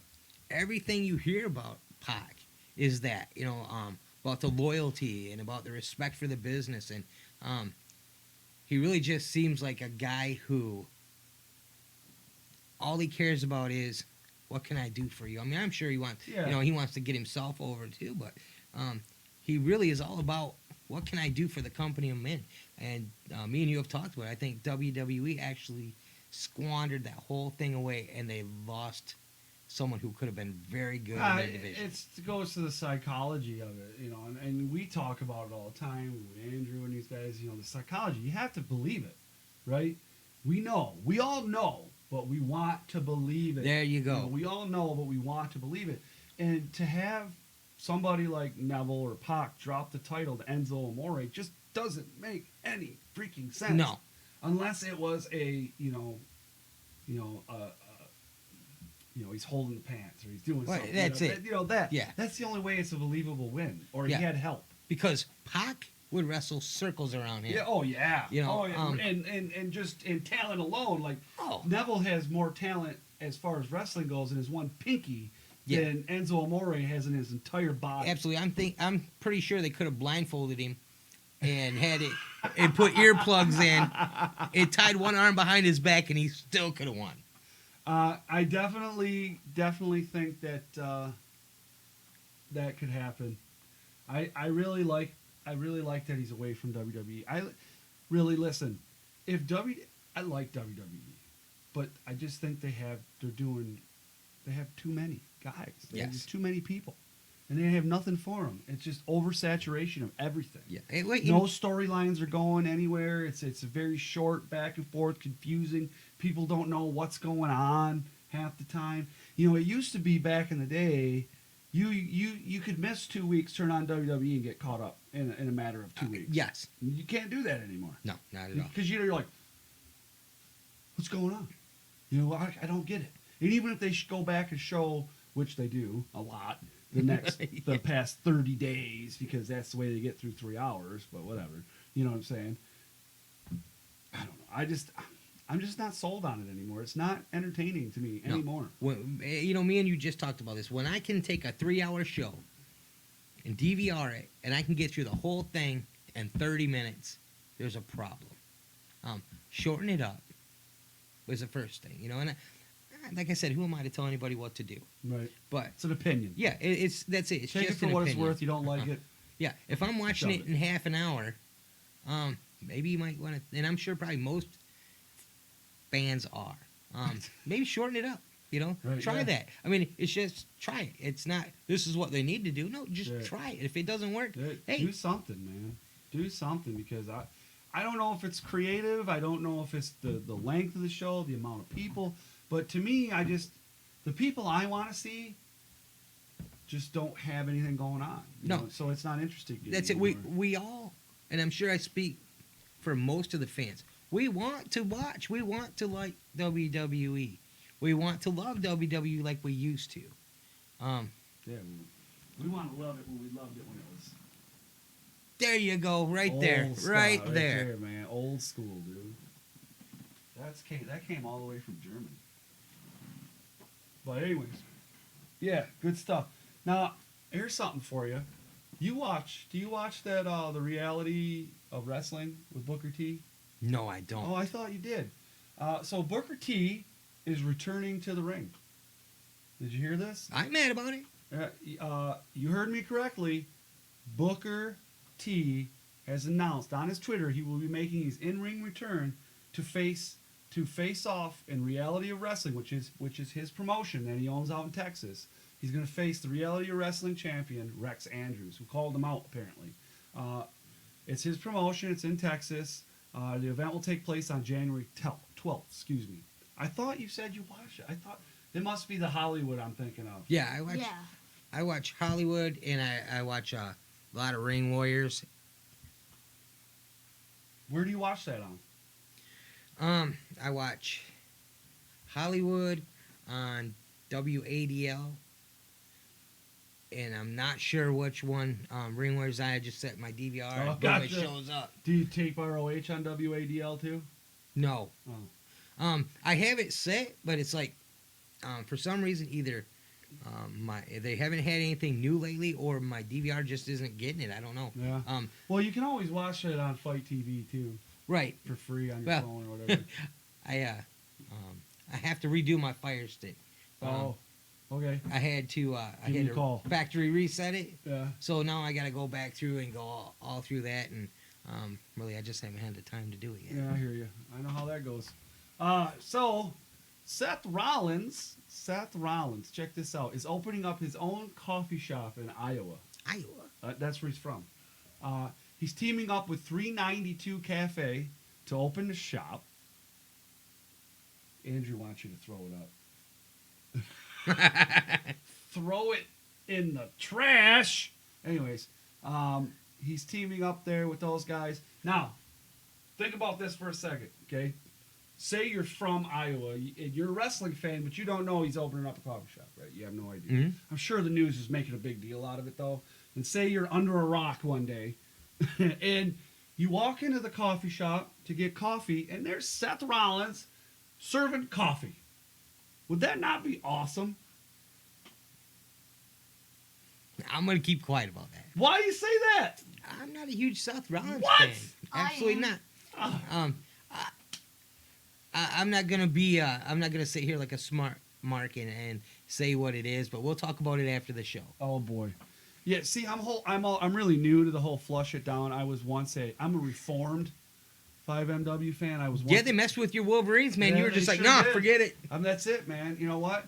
everything you hear about Pac is that, about the loyalty and about the respect for the business. And he really just seems like a guy who all he cares about is, what can I do for you? I mean, I'm sure he wants, he wants to get himself over too, but he really is all about, what can I do for the company I'm in? And me and you have talked about it. I think WWE actually squandered that whole thing away, and they lost someone who could have been very good in their division. It goes to the psychology of it, and we talk about it all the time with Andrew and these guys, the psychology. You have to believe it, right? We all know, but we want to believe it. There you go. We all know, but we want to believe it. And to have somebody like Neville or Pac drop the title to Enzo Amore just doesn't make any freaking sense. No. Unless it was a, he's holding the pants or he's doing something. That's it. Yeah. That's the only way it's a believable win. Or he Yeah. had help. Because Pac would wrestle circles around him. Yeah. Oh yeah. Yeah. And just in talent alone, like Neville has more talent as far as wrestling goes in his one pinky than Enzo Amore has in his entire body. Absolutely. I'm pretty sure they could have blindfolded him and had it and put earplugs in and tied one arm behind his back, and he still could have won. I definitely think that that could happen. I really like that he's away from WWE. I like WWE, but I just think they have too many guys. They have Yes. just too many people, and they have nothing for them. It's just oversaturation of everything. Yeah. Hey, wait, No storylines are going anywhere. It's very short, back and forth, confusing. People don't know what's going on half the time. It used to be back in the day, you could miss 2 weeks, turn on WWE, and get caught up in a matter of 2 weeks. Yes. You can't do that anymore. No, not at all. Because you're like, what's going on? I don't get it. And even if they go back and show, which they do a lot, the past 30 days, because that's the way they get through 3 hours, but whatever. You know what I'm saying? I don't know. I'm just not sold on it anymore. It's not entertaining to me anymore. Me and you just talked about this. When I can take a 3-hour show and DVR it, and I can get through the whole thing in 30 minutes, there's a problem. Shorten it up was the first thing, and like I said, who am I to tell anybody what to do? Right. But It's an opinion. yeah, that's it. It's Take it just for an what opinion. it's worth. You don't like it. Yeah, if I'm watching Shove it in half an hour, maybe you might want to, and I'm sure probably most fans are. Maybe shorten it up. Right, Try yeah. that. I mean, it's just try it. It's not, this is what they need to do. No, just Yeah. try it. If it doesn't work, hey, Do something, man. Do something, because I don't know if it's creative. I don't know if it's the length of the show, the amount of people. But to me, the people I want to see just don't have anything going on. So it's not interesting. that's it. We all, and I'm sure I speak for most of the fans, we want to watch. We want to like WWE. We want to love WWE like we used to. Yeah, we want to love it when we loved it when it was. There you go, right there, Old style, right there. man. Old school, dude. That came all the way from Germany. But anyways, yeah, good stuff. Now, here's something for you. Do you watch that the reality of wrestling with Booker T? No, I don't. Oh, I thought you did. So Booker T is returning to the ring. Did you hear this? I'm mad about it. You heard me correctly. Booker T has announced on his Twitter he will be making his in-ring return to face off in Reality of Wrestling, which is his promotion that he owns out in Texas. He's going to face the Reality of Wrestling champion Rex Andrews, who called him out apparently. It's his promotion. It's in Texas. The event will take place on January 12th. Excuse me. I thought you said you watched it. I thought it must be the Hollywood I'm thinking of. Yeah, Yeah. I watch Hollywood, and I watch a lot of Ring Warriors. Where do you watch that on? I watch Hollywood on WADL, and I'm not sure which one. Ring Wars. I just set my DVR, Oh, and boom, it gotcha. shows up. Do you tape ROH on WADL too? No. Oh. I have it set, but it's like, for some reason, either they haven't had anything new lately, or my DVR just isn't getting it. I don't know. Yeah. Well, you can always watch it on Fight TV too, Right. for free on your Well, phone or whatever. I have to redo my Fire Stick. Oh, okay. I had to Give me a call. factory reset it. Yeah. So now I got to go back through and go all through that, and really I just haven't had the time to do it yet. Yeah, I hear you. I know how that goes. So Seth Rollins, check this out, is opening up his own coffee shop in Iowa. Iowa. That's where he's from. He's teaming up with 392 Cafe to open the shop. Andrew wants you to throw it up. Throw it in the trash. Anyways, he's teaming up there with those guys. Now, think about this for a second, okay? Say you're from Iowa, and you're a wrestling fan, but you don't know he's opening up a coffee shop, right? You have no idea. Mhm. I'm sure the news is making a big deal out of it, though. And say you're under a rock one day, and you walk into the coffee shop to get coffee, and there's Seth Rollins serving coffee. Would that not be awesome? I'm gonna keep quiet about that. Why do you say that? I'm not a huge Seth Rollins What? fan. Absolutely not. I'm not gonna be. I'm not gonna sit here like a smart mark and say what it is, but we'll talk about it after the show. Oh boy, yeah. See, I'm really new to the whole flush it down. I'm a reformed 5MW fan. I was once, Yeah, they messed with your Wolverines, man. Yeah, You were they just like, sure nah, did. forget it. That's it, man. You know what?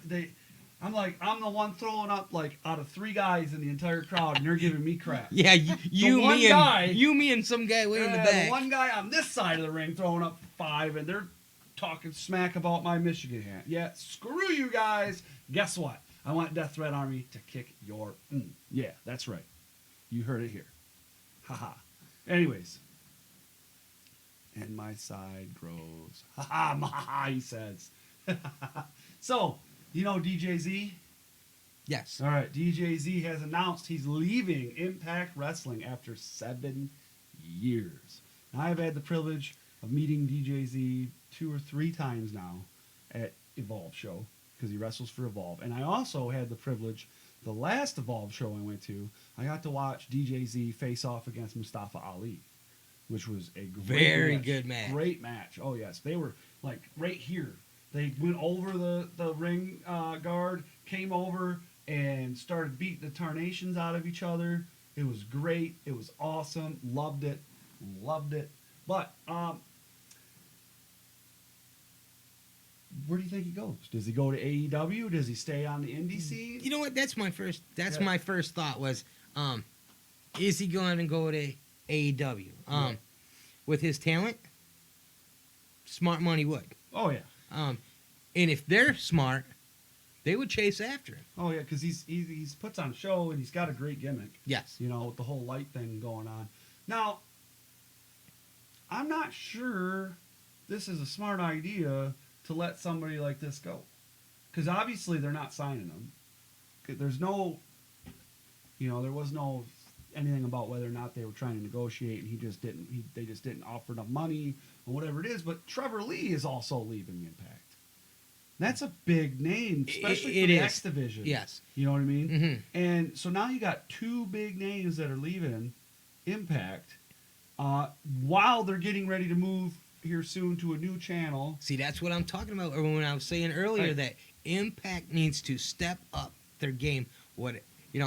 I'm the one throwing up like out of 3 guys in the entire crowd, and they're giving me crap. Yeah, you, one me, guy- and you, me, and some guy way in the Yeah, back. one guy on this side of the ring throwing up 5, and they're talking smack about my Michigan hat. Yeah, screw you guys. Guess what? I want Death Threat Army to kick your. Yeah, that's right. You heard it here. Haha. Anyways. And my side grows. Haha, maha, he says. So, you know DJZ? Yes. All right, DJZ has announced he's leaving Impact Wrestling after 7 years. Now, I've had the privilege of meeting DJZ 2 or 3 times now at Evolve show, because he wrestles for Evolve. And I also had the privilege, the last Evolve show I went to, I got to watch DJZ face off against Mustafa Ali, which was a Very good match. Great match. Oh, yes. They were, like, right here. They went over the ring guard, came over, and started beating the tarnations out of each other. It was great. It was awesome. Loved it. But where do you think he goes? Does he go to AEW? Does he stay on the indie scene? You know what? That's my first. That's Yeah. my first thought was, is he going to go to AEW? Yeah. With his talent, smart money would. Oh, yeah. And if they're smart, they would chase after him. Oh, yeah, because he's puts on a show, and he's got a great gimmick. Yes. You know, with the whole light thing going on. Now, I'm not sure this is a smart idea to let somebody like this go. Because obviously they're not signing him. There's no, there was no anything about whether or not they were trying to negotiate, and they just didn't offer enough money or whatever it is. But Trevor Lee is also leaving Impact. That's a big name, especially It for the is. X Division. Yes. You know what I mean? Mhm. And so now you got 2 big names that are leaving Impact while they're getting ready to move here soon to a new channel. See, that's what I'm talking about. Or when I was saying earlier Right. that Impact needs to step up their game.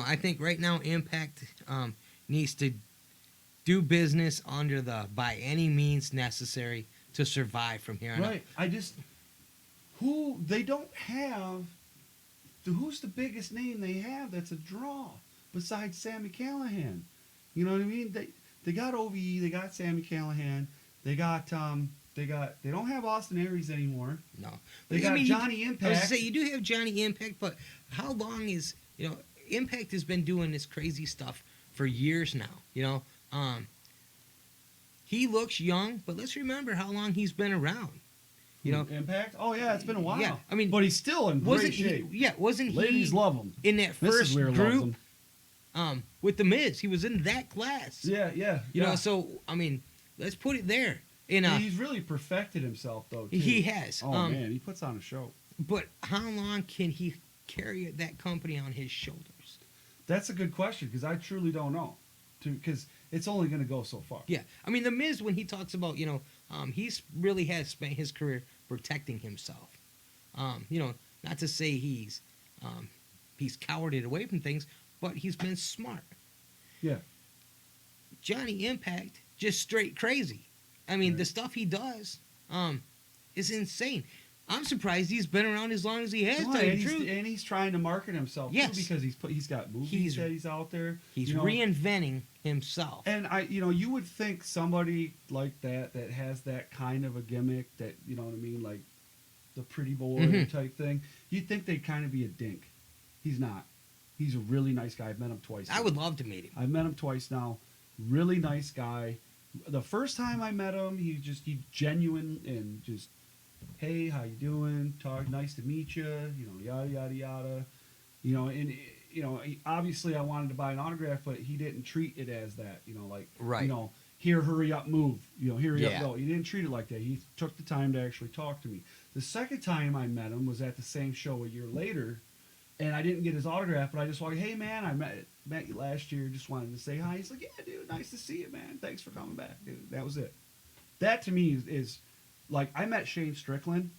I think right now Impact needs to do business under the by any means necessary to survive from here on out. Right. They don't have. Who's the biggest name they have that's a draw besides Sami Callihan? You know what I mean? They got OVE, they got Sami Callihan, they don't have Austin Aries anymore. No. They got Johnny I was Impact. gonna say, you do have Johnny Impact, but how long is, Impact has been doing this crazy stuff for years now, He looks young, but let's remember how long he's been around. You know, Impact. Oh yeah, it's been a while. Yeah, I mean, but he's still in great wasn't shape. wasn't he? Ladies love him. In that Mrs. first Lear loves group, him. with the Miz, he was in that class. Yeah. You know, so I mean, let's put it there. In he's really perfected himself though. Too. He has. Oh man, he puts on a show. But how long can he carry that company on his shoulders? That's a good question because I truly don't know. Because it's only going to go so far. Yeah, I mean, the Miz, when he talks about, you know, he's really has spent his career protecting himself. You know, not to say he's cowarded away from things, but he's been smart. Yeah. Johnny Impact, just straight crazy. I mean, the stuff he does is insane. I'm surprised he's been around as long as he has. And he's trying to market himself too Yes. because he's got movies that he's out there. He's you know. reinventing himself. And you would think somebody like that has that kind of a gimmick that, you know what I mean, like the pretty boy type thing. You'd think they'd kind of be a dink. He's not. He's a really nice guy. I've met him twice. I would love to meet him. I've met him twice now. Really nice guy. The first time I met him, he's genuine and just, hey, how you doing? Talk, nice to meet you. You know, yada yada yada. You know, and you know, obviously I wanted to buy an autograph, but he didn't treat it as that. You know, like you know, here, hurry up, move. You know, hurry up, go. He didn't treat it like that. He took the time to actually talk to me. The second time I met him was at the same show a year later, and I didn't get his autograph, but I just walked, hey man, I met you last year, just wanted to say hi. He's like, yeah, dude, nice to see you, man. Thanks for coming back, dude. That was it. That to me is like, I met Shane Strickland.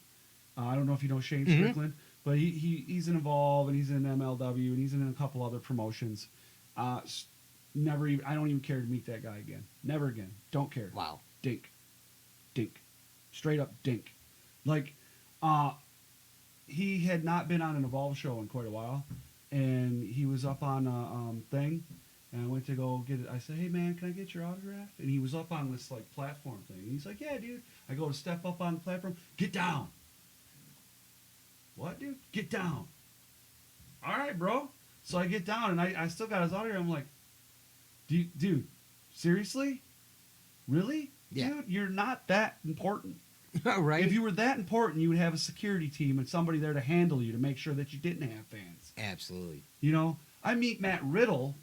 I don't know if you know Shane Strickland, but he's in Evolve and he's in MLW and he's in a couple other promotions. Never even, I don't even care to meet that guy again. Never again. Don't care. Wow. Dink. Straight up dink. Like, he had not been on an Evolve show in quite a while, and he was up on a thing, and I went to go get it. I said, hey man, can I get your autograph? And he was up on this like platform thing. And he's like, yeah, dude. I go to step up on the platform. Get down. What, dude? Get down. All right, bro. So I get down, and I still got his autograph. I'm like, dude, seriously? Really? Yeah. Dude, you're not that important. Right? If you were that important, you would have a security team and somebody there to handle you to make sure that you didn't have fans. Absolutely. You know, I meet Matt Riddle,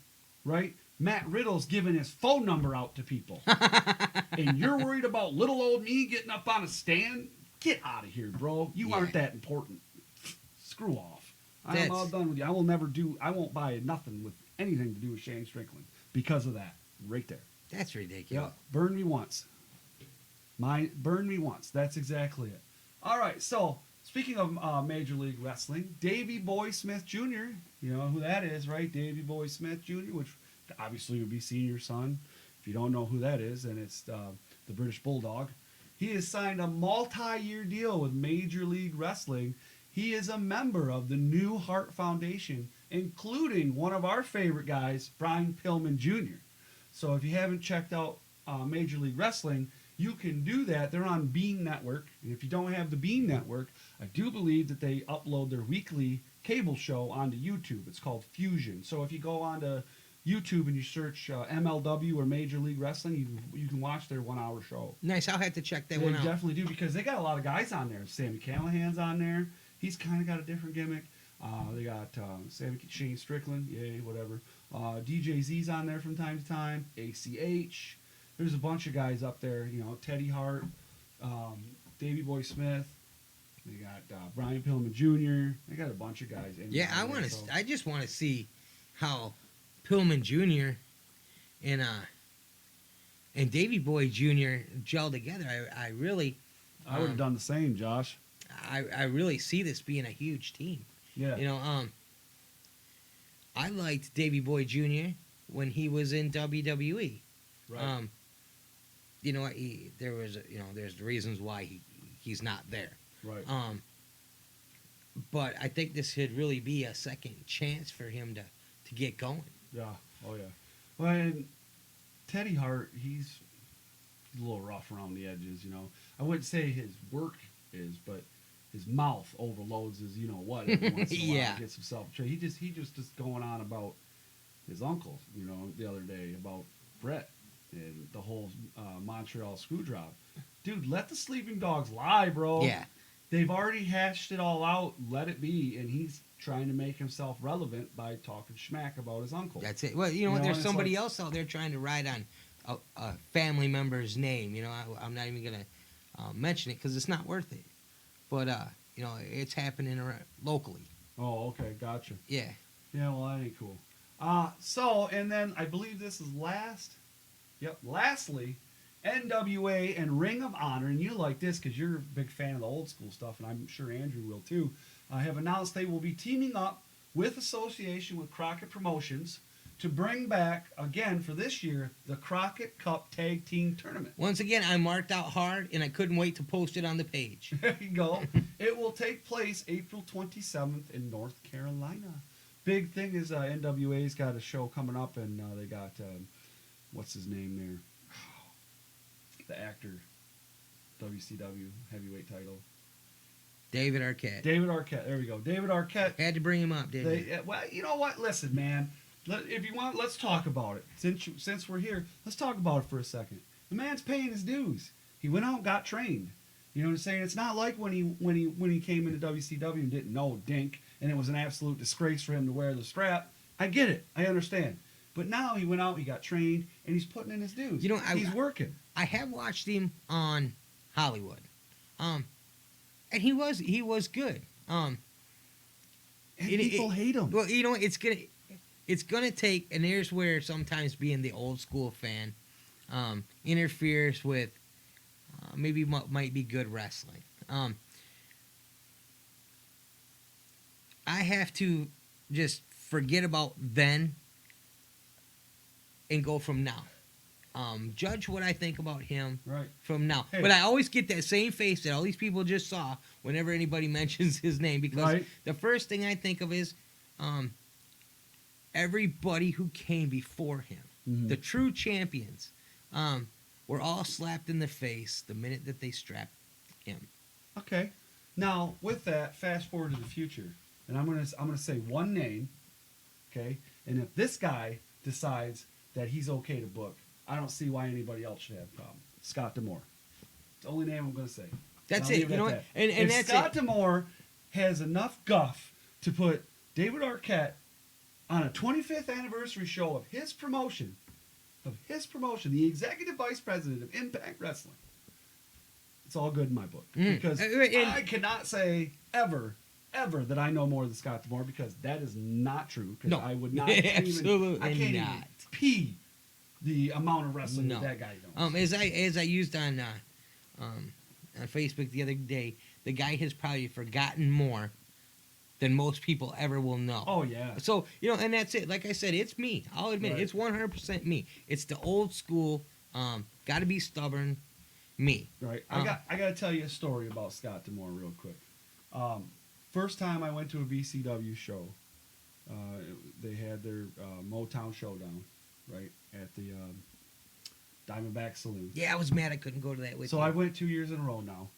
right? Matt Riddle's giving his phone number out to people. And you're worried about little old me getting up on a stand? Get out of here, bro. You aren't that important. Screw off. I'm all done with you. I won't buy nothing with anything to do with Shane Strickland because of that. Right there. That's ridiculous. Yeah. Burn me once. Burn me once. That's exactly it. All right. So, speaking of Major League Wrestling, Davey Boy Smith Jr., you know who that is, right? Davey Boy Smith Jr., which obviously would be Senior's son. If you don't know who that is, then it's the British Bulldog. He has signed a multi-year deal with Major League Wrestling. He is a member of the New Heart Foundation, including one of our favorite guys, Brian Pillman Jr. So if you haven't checked out Major League Wrestling, you can do that. They're on Bean Network. And if you don't have the Bean Network, I do believe that they upload their weekly cable show onto YouTube. It's called Fusion. So if you go onto YouTube and you search MLW or Major League Wrestling, you can watch their 1 hour show. Nice. I'll have to check that They one out. definitely do because they got a lot of guys on there. Sammy Callahan's on there. He's kind of got a different gimmick. They got Shane Strickland, yay, whatever. DJ Z's on there from time to time. ACH. There's a bunch of guys up there. You know, Teddy Hart, Davey Boy Smith. They got Brian Pillman Jr. They got a bunch of guys. Yeah, I just want to see how Pillman Jr. and Davey Boy Jr. gel together. I really. I would have done the same, Josh. I really see this being a huge team. Yeah. You know, I liked Davey Boy Jr. when he was in WWE. Right. You know, there's the reasons why he's not there. Right. But I think this could really be a second chance for him to get going. Yeah. Oh yeah. Well, and Teddy Hart, he's a little rough around the edges. You know, I wouldn't say his work is, but his mouth overloads his, you know what, every once in a while. Yeah. He gets himself in trouble. He just going on about his uncle, you know, the other day about Brett and the whole Montreal screw job. dude, let the sleeping dogs lie, bro. Yeah. They've already hashed it all out. Let it be. And he's trying to make himself relevant by talking schmack about his uncle. That's it. Well, you know You what? know, There's and it's somebody like- else out there trying to ride on a family member's name. You know, I'm not even gonna mention it because it's not worth it. But you know, it's happening locally. Oh, okay, gotcha. Yeah. Yeah, well, that ain't cool. So, and then I believe this is last. Yep, lastly, NWA and Ring of Honor, and you like this because you're a big fan of the old school stuff, and I'm sure Andrew will too, have announced they will be teaming up with association with Crockett Promotions to bring back, again for this year, the Crockett Cup Tag Team Tournament. Once again, I marked out hard, and I couldn't wait to post it on the page. There you go. It will take place April 27th in North Carolina. Big thing is NWA's got a show coming up, and they got, what's his name there? The actor, WCW heavyweight title. David Arquette. David Arquette. There we go. David Arquette. Had to bring him up, didn't you? Well, you know what? Listen, man. If you want, let's talk about it. Since we're here, let's talk about it for a second. The man's paying his dues. He went out and got trained. You know what I'm saying? It's not like when he came into WCW and didn't know Dink, and it was an absolute disgrace for him to wear the strap. I get it. I understand. But now he went out, he got trained, and he's putting in his dues. You know, he's working. I have watched him on Hollywood, and he was good. And people hate him. Well, you know, it's gonna take, and here's where sometimes being the old school fan interferes with maybe what might be good wrestling. I have to just forget about then and go from now. Judge what I think about him Right. from now. Hey. But I always get that same face that all these people just saw whenever anybody mentions his name, because Right. the first thing I think of is everybody who came before him, Mhm. the true champions, were all slapped in the face the minute that they strapped him. Okay. Now, with that, fast forward to the future, and I'm gonna say one name, okay? And if this guy decides that he's okay to book, I don't see why anybody else should have a problem. Scott D'Amore. It's the only name I'm gonna say. That's I'll it. leave You know at what? that. And if that's Scott it. D'Amore has enough guff to put David Arquette on a 25th anniversary show of his promotion, the executive vice president of Impact Wrestling, it's all good in my book. Mm. Because And- I cannot say ever that I know more than Scott D'Amore, because that is not true. Because No. I would not Absolutely I can't even not. pee the amount of wrestling No. that guy knows. As I used on Facebook the other day, the guy has probably forgotten more than most people ever will know. Oh yeah. So, you know, and that's it. Like I said, it's me. I'll admit Right. it. It's 100% me. It's the old school, got to be stubborn me. Right. I got to tell you a story about Scott D'Amore real quick. First time I went to a BCW show, they had their Motown Showdown, right, at the Diamondback Saloon. Yeah, I was mad I couldn't go to that with So you. I went 2 years in a row now.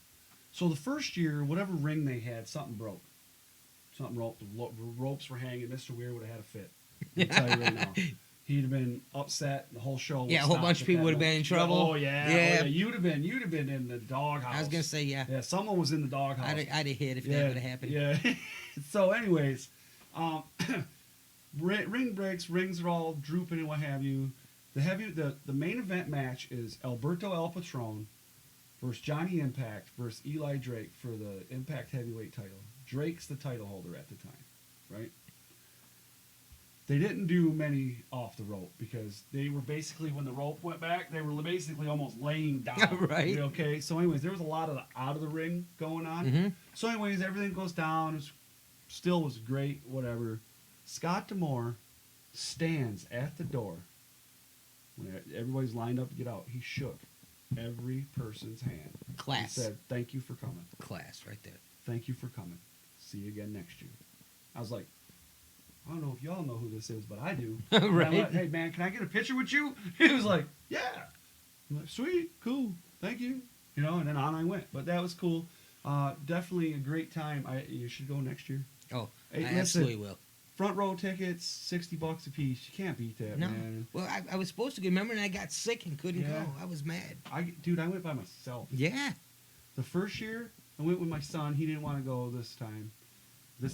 So the first year, whatever ring they had, something broke. Something broke. The ropes were hanging. Mr. Weir would have had a fit. I'll tell you right now. He'd have been upset. The whole show. Yeah, a whole bunch of people would have been in trouble. Oh yeah. Yeah. Oh, yeah. You'd have been in the doghouse. I was going to say, yeah. Yeah, someone was in the doghouse. I'd have hit if that would have happened. Yeah. So, anyways, ring breaks, rings are all drooping and what have you. The main event match is Alberto El Patron versus Johnny Impact versus Eli Drake for the Impact Heavyweight title. Drake's the title holder at the time, right? They didn't do many off the rope because they were basically, when the rope went back, they were basically almost laying down. Right. Okay. So, anyways, there was a lot of the out of the ring going on. Mhm. So, anyways, everything goes down. Still was great. Whatever. Scott D'Amore stands at the door when everybody's lined up to get out. He shook every person's hand. Class. He said, "Thank you for coming. Class right there. Thank you for coming. See you again next year." I was like, I don't know if y'all know who this is, but I do. And I'm Right. like, hey, man, can I get a picture with you? He was like, yeah. I'm like, sweet, cool, thank you. You know, and then on I went. But that was cool. Definitely a great time. You should go next year. Oh, Hey, I listen. absolutely will. Front row tickets, $60 a piece. You can't beat that, No. man. Well, I was supposed to go. Remember, and I got sick and couldn't Yeah. go. I was mad. Dude, I went by myself. Yeah. The first year, I went with my son. He didn't want to go this time. The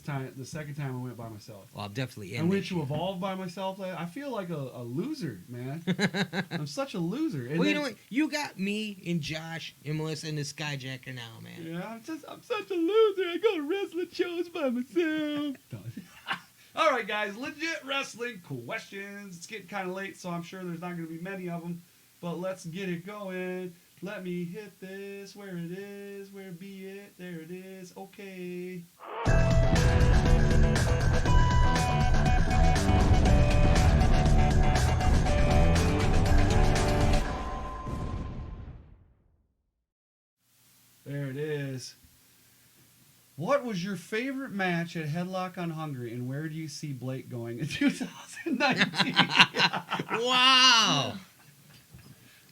second time, I went by myself. Well, I'm definitely in. I went this to year. Evolve by myself. I feel like a loser, man. I'm such a loser. And Well, you then- know what? You got me and Josh and Melissa and the Skyjacker now, man. Yeah, I'm such a loser. I go to wrestling shows by myself. All right, guys, legit wrestling questions. It's getting kind of late, so I'm sure there's not going to be many of them. But let's get it going. Let me hit this. Where it is. Where be it? There it is. Okay. There it is. What was your favorite match at Headlock on Hungary, and where do you see Blake going in 2019? Wow.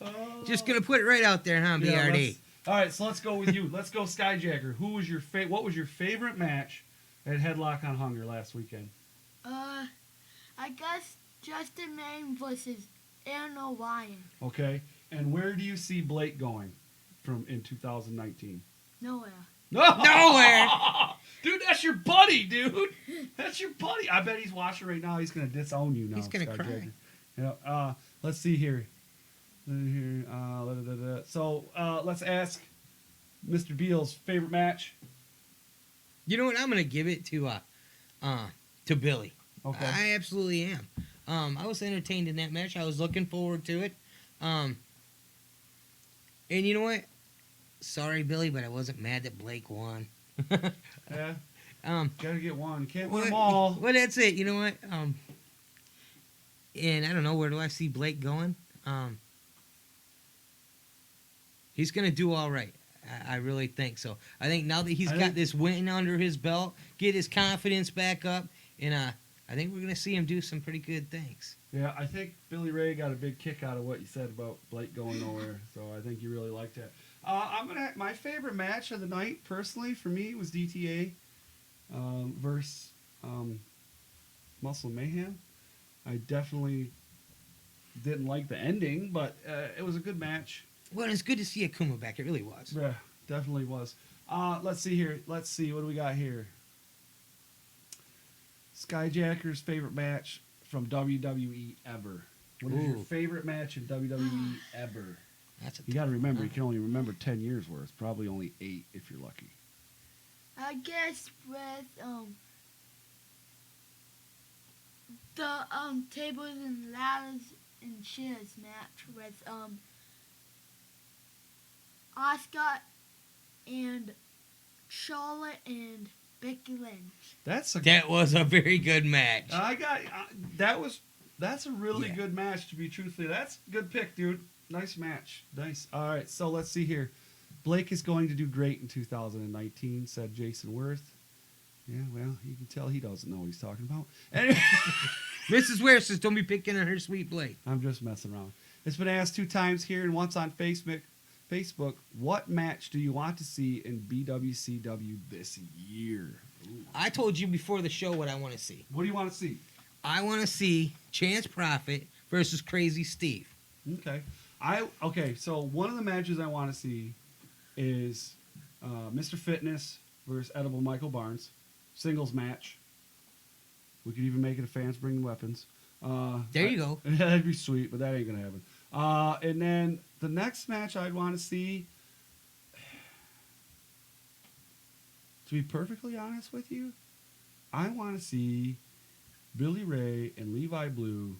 Oh. Just gonna put it right out there, huh, Yeah, BRD? all right, so let's go with you. Let's go Skyjacker. What was your favorite match at Headlock on Hungary last weekend? I guess Justin Main versus Aaron O'Brien. Okay, and where do you see Blake going in 2019? Nowhere. Nowhere. Dude, that's your buddy, dude. That's your buddy. I bet he's watching right now. He's gonna disown you now. He's gonna Skyjacker. cry. Yeah. Let's see here. So let's ask Mr. Beals' favorite match. You know what? I'm gonna give it to Billy. Okay. I absolutely am. I was entertained in that match. I was looking forward to it. And you know what? Sorry, Billy, but I wasn't mad that Blake won. Yeah. Um, Gotta get one. Can't win well, them all. well, that's it. You know what? And I don't know, where do I see Blake going? He's gonna do all right. I really think so. I think now that he's got this win under his belt, get his confidence back up, and I think we're gonna see him do some pretty good things. Yeah, I think Billy Ray got a big kick out of what you said about Blake going nowhere. So I think you really liked that. My favorite match of the night, personally, for me, was DTA versus Muscle Mayhem. I definitely didn't like the ending, but it was a good match. Well, it's good to see Akuma back. It really was. Yeah, definitely was. Let's see here. Let's see. What do we got here? Skyjacker's favorite match from WWE ever. What is your Ooh. favorite match in WWE ever? That's a You got to remember, you can only remember 10 years worth. Probably only 8 if you're lucky. I guess with the tables and ladders and chairs match with Oscar and Charlotte and Becky Lynch. That was a very good match. That's a really Yeah. good match, to be truthfully. That's a good pick, dude. Nice match. Nice. All right, so let's see here. Blake is going to do great in 2019, said Jason Worth. Yeah, well, you can tell he doesn't know what he's talking about. Anyway, Mrs. Ware says, don't be picking on her sweet Blake. I'm just messing around. It's been asked 2 times here and once on Facebook. What match do you want to see in BWCW this year? Ooh. I told you before the show what I want to see. What do you want to see? I want to see Chance Prophet versus Crazy Steve. Okay, so one of the matches I want to see is Mr. Fitness versus Edible Michael Barnes. Singles match. We could even make it a fans bring weapons. There you go. That'd be sweet, but that ain't going to happen. And then the next match I'd want to see, to be perfectly honest with you, I want to see Billy Ray and Levi Blue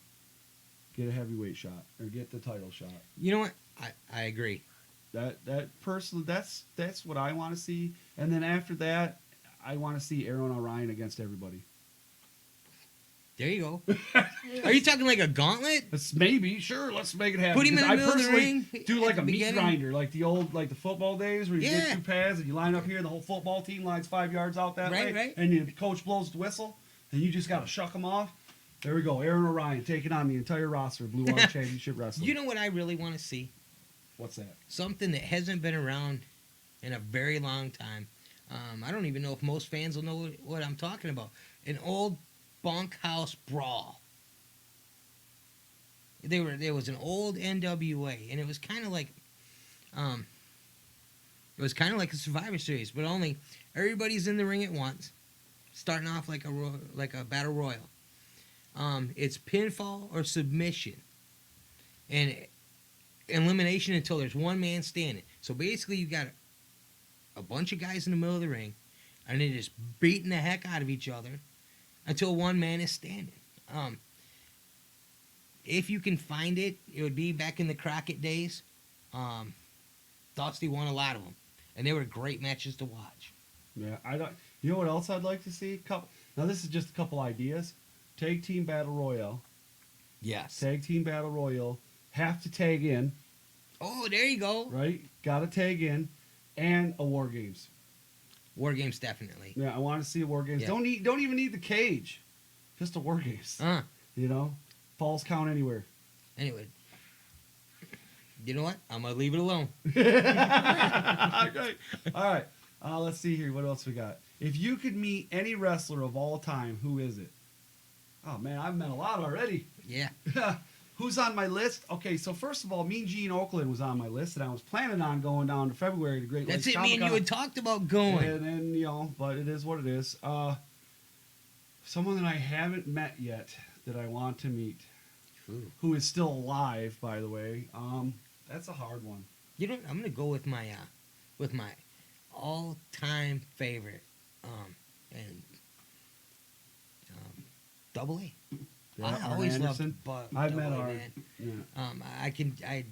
get a heavyweight shot or get the title shot. You know what? I agree. That personally, that's what I want to see. And then after that, I want to see Aaron Orion against everybody. There you go. Are you talking like a gauntlet? Let's make it happen. Put him in the I middle of the personally ring do at like the a meat beginning? grinder, like the football days where you Yeah. get 2 pads and you line up here and the whole football team lines 5 yards out that way. Right. And the coach blows the whistle and you just got to shuck them off. There we go. Aaron Orion taking on the entire roster of Blue Arm Championship Wrestling. You know what I really want to see? What's that? Something that hasn't been around in a very long time. I don't even know if most fans will know what I'm talking about. An old Bunkhouse Brawl. There was an old NWA, and it was kind of like, a Survivor Series, but only everybody's in the ring at once, starting off like a battle royal. It's pinfall or submission, and elimination until there's one man standing. So basically, you got a bunch of guys in the middle of the ring, and they're just beating the heck out of each other until one man is standing. If you can find it, it would be back in the Crockett days. Dusty won a lot of them, and they were great matches to watch. Yeah, I don't. You know what else I'd like to see? Now this is just a couple ideas. Tag team battle royale. Yes. Tag team battle royale. Have to tag in. Oh, there you go. Right. Got to tag in, and a war games. War games definitely. Yeah, I want to see a war games. Yeah. Don't even need the cage. Just a war games. You know, falls count anywhere. Anyway, you know what? I'm gonna leave it alone. Okay. All right. Let's see here. What else we got? If you could meet any wrestler of all time, who is it? Oh man, I've met a lot already. Yeah. Who's on my list? Okay, so first of all, Mean Gene Oakland was on my list, and I was planning on going down to February to Great Lakes That's it, me and you Comic-Con. had talked about going. And then, you know, but it is what it is. Someone that I haven't met yet that I want to meet, Ooh. who is still alive, by the way. That's a hard one. You know, I'm gonna go with my all-time favorite, Double A. Yeah, I Arn always Anderson. loved I've Double met A, Arn. man. Yeah.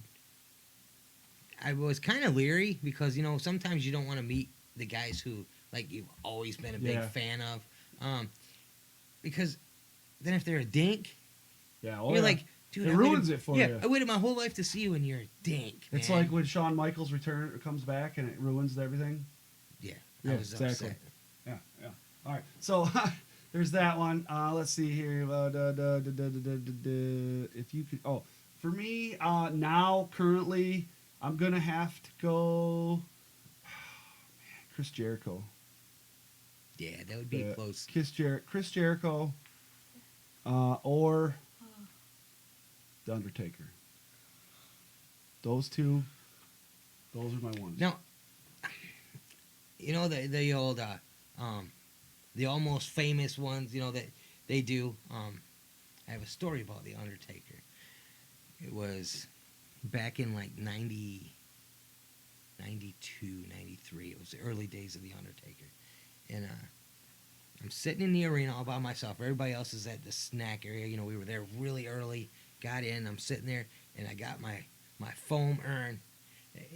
I was kind of leery because, you know, sometimes you don't want to meet the guys who, like, you've always been a big Yeah. fan of. Because then if they're a dink, Yeah, oh, you're yeah. like, dude, It I waited- ruins it for yeah, you. I waited my whole life to see you and you're a dink, It's man. like when Shawn Michaels comes back and it ruins everything. Yeah, Yeah, I was exactly. upset. Yeah, yeah. All right. So there's that one. Let's see here. If you could, for me now currently, I'm gonna have to go. Chris Jericho. Yeah, that would be close. Chris Jericho, or The Undertaker. Those two. Those are my ones. Now, you know the old the almost famous ones, you know, that they do. I have a story about the Undertaker. It was back in like 90, 92, 93. It was the early days of the Undertaker, and I'm sitting in the arena all by myself. Everybody else is at the snack area. You know, we were there really early. Got in. I'm sitting there, and I got my foam urn,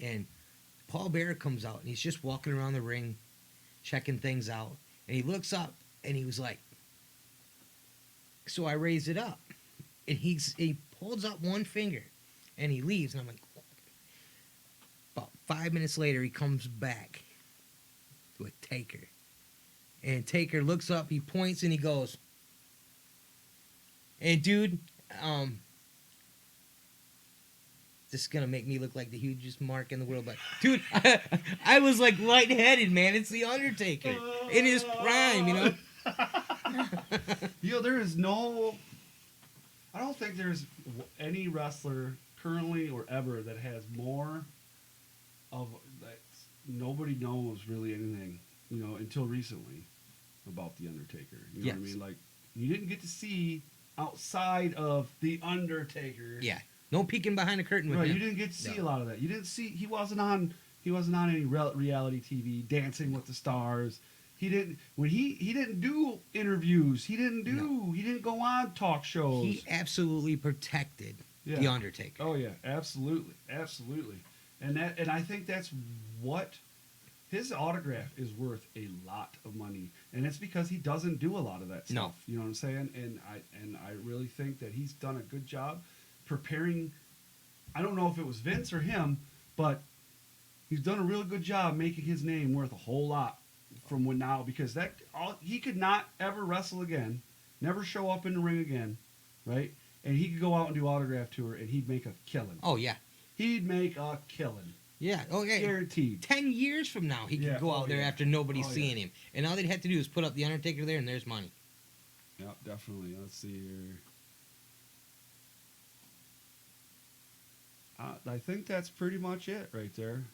and Paul Bearer comes out, and he's just walking around the ring, checking things out, and he looks up, and he was like, so I raise it up, and he holds up one finger, and he leaves, and I'm like, what? About 5 minutes later, he comes back with Taker, and Taker looks up, he points, and he goes, and dude, this is gonna make me look like the hugest mark in the world, but dude, I was like lightheaded, man. It's the Undertaker in his prime, you know. You know, there is no. I don't think there's any wrestler currently or ever that has more of that. Nobody knows really anything, you know, until recently about the Undertaker. You know what I Yes. mean? Like, you didn't get to see outside of the Undertaker. Yeah, no peeking behind the curtain with Right, him. you didn't get to see No. a lot of that. You didn't see. He wasn't on any reality TV, Dancing with the Stars. He didn't he didn't do interviews. He didn't go on talk shows. He absolutely protected the Yeah. Undertaker. Oh yeah, absolutely, absolutely. And I think that's what his autograph is worth, a lot of money, and it's because he doesn't do a lot of that stuff. No. You know what I'm saying? And I really think that he's done a good job preparing. I don't know if it was Vince or him, but he's done a real good job making his name worth a whole lot from when now, because he could not ever wrestle again, never show up in the ring again, right? And he could go out and do autograph tour, and he'd make a killing. Oh yeah, He'd make a killing, yeah. Oh yeah. guaranteed. 10 years from now, he could Yeah, go oh, out there yeah. after nobody's Oh, seeing yeah. him, and all they'd have to do is put up the Undertaker there, and there's money. Yep, definitely. Let's see here. I think that's pretty much it right there.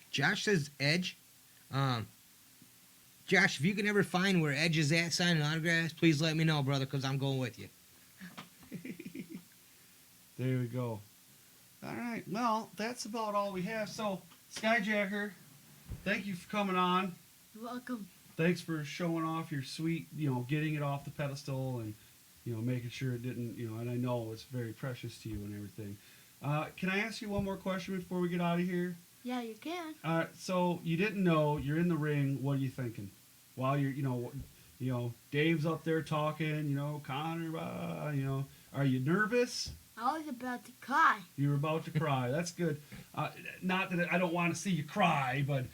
Josh says Edge. Josh, if you can ever find where Edge is at signing autographs, please let me know, brother, because I'm going with you. There we go. All right. Well, that's about all we have. So, Skyjacker, thank you for coming on. You're welcome. Thanks for showing off your sweet, getting it off the pedestal and, making sure it didn't, and I know it's very precious to you and everything. Can I ask you one more question before we get out of here? Yeah, you can. So you didn't know, you're in the ring, what are you thinking? While you're, Dave's up there talking, Connor, are you nervous? I was about to cry. You were about to cry. That's good. Not that I don't want to see you cry, but,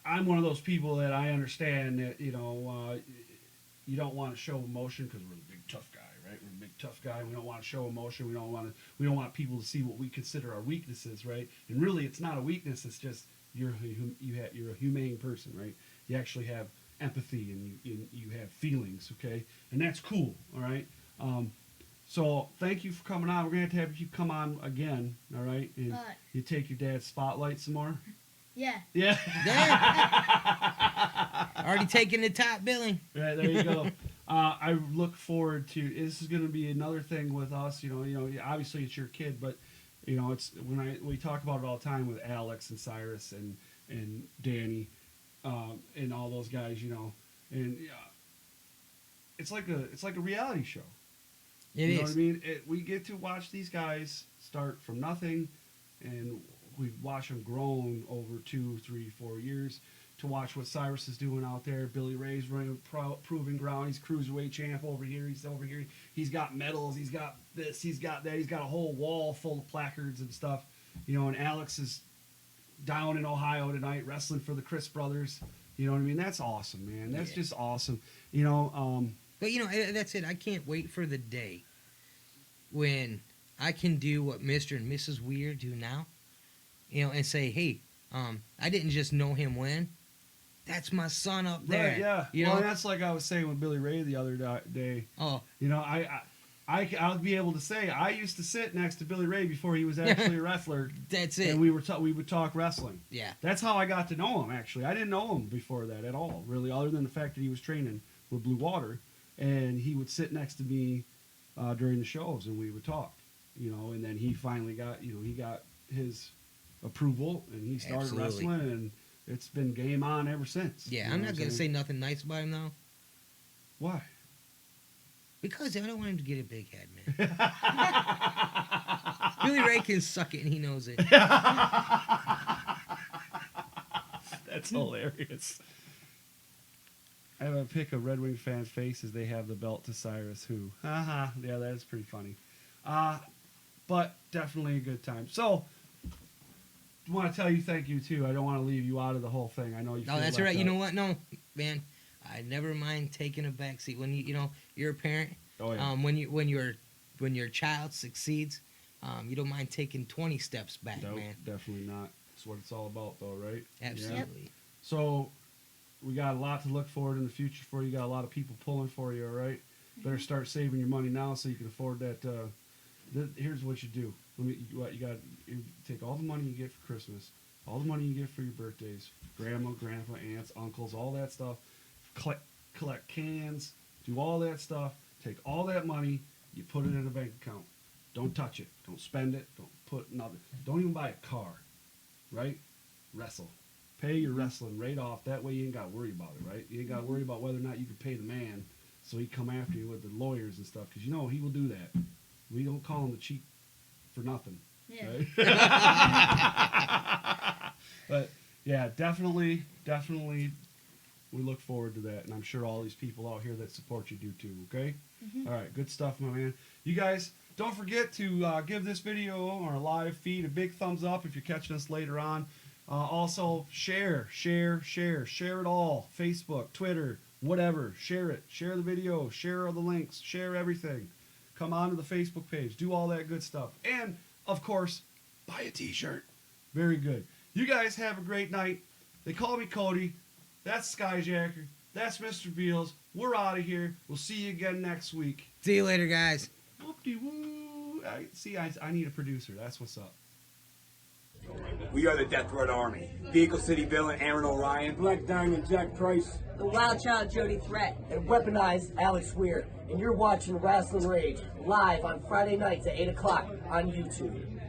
I'm one of those people that I understand that, you don't want to show emotion because we're the big tough guy, right? We're the big tough guy. We don't want to show emotion. We don't want people to see what we consider our weaknesses, right? And really, it's not a weakness. It's just you're a humane person, right? You actually have empathy and you have feelings, okay? And that's cool, all right? So thank you for coming on. We're gonna have you come on again, all right? And you take your dad's spotlight some more. Yeah. Yeah. Already taking the top billing. Right, there you go. I look forward to. This is going to be another thing with us. Obviously it's your kid, but it's we talk about it all the time with Alex and Cyrus and Danny, and all those guys. And it's like a reality show. It you know is. what I mean? We get to watch these guys start from nothing, and we watch them grown over 2, 3, 4 years. To watch what Cyrus is doing out there. Billy Ray's running proving ground. He's cruiserweight champ over here. He's over here. He's got medals. He's got this. He's got that. He's got a whole wall full of placards and stuff. And Alex is down in Ohio tonight wrestling for the Chris brothers. You know what I mean? That's awesome, man. That's just awesome. But that's it. I can't wait for the day when I can do what Mr. and Mrs. Weird do now. And say, hey, I didn't just know him when. That's my son up there. Right, yeah. Well, that's like I was saying with Billy Ray the other day. Oh. I'll be able to say I used to sit next to Billy Ray before he was actually a wrestler. That's it. And we would talk wrestling. Yeah. That's how I got to know him, actually. I didn't know him before that at all, really, other than the fact that he was training with Blue Water. And he would sit next to me during the shows, and we would talk. And then he finally got, he got his approval, and he started wrestling, and it's been game on ever since. Yeah, I'm not going to say nothing nice about him, though. Why? Because I don't want him to get a big head, man. Billy Ray can suck it, and he knows it. That's hilarious. I have a pic of Red Wing fan face as they have the belt to Cyrus, who, yeah, that's pretty funny. But definitely a good time. So, I want to tell you thank you too. I don't want to leave you out of the whole thing. I know you. No, that's all right. You know what? No, man, I never mind taking a back seat when you're a parent. Oh yeah. When your child succeeds, you don't mind taking 20 steps back, Nope, man. definitely not. That's what it's all about, though, right? Absolutely. Yeah. So, we got a lot to look forward in the future for you. Got a lot of people pulling for you. All right. Better start saving your money now so you can afford that. Here's what you do. You take all the money you get for Christmas, all the money you get for your birthdays, grandma, grandpa, aunts, uncles, all that stuff. Collect cans, do all that stuff. Take all that money, you put it in a bank account. Don't touch it. Don't spend it. Don't put nothing. Don't even buy a car, right? Wrestle. Pay your wrestling right off. That way you ain't got to worry about it, right? You ain't got to worry about whether or not you can pay the man so he come after you with the lawyers and stuff, because he will do that. We don't call him the cheap for nothing. Yeah. Right? But yeah, definitely, we look forward to that, and I'm sure all these people out here that support you do too. Okay. All right, good stuff, my man. You guys, don't forget to give this video or live feed a big thumbs up if you're catching us later on. Also, share it all. Facebook, Twitter, whatever. Share it. Share the video. Share the links. Share everything. Come on to the Facebook page. Do all that good stuff. And, of course, buy a T-shirt. Very good. You guys have a great night. They call me Cody. That's Skyjacker. That's Mr. Beals. We're out of here. We'll see you again next week. See you later, guys. Whoop-de-woo. I need a producer. That's what's up. We are the Death Road Army. Vehicle City villain Aaron Orion. Black Diamond Jack Price. The Wild Child Jody Threat. And weaponized Alex Weir. And you're watching Rasslin Rage live on Friday nights at 8 o'clock on YouTube.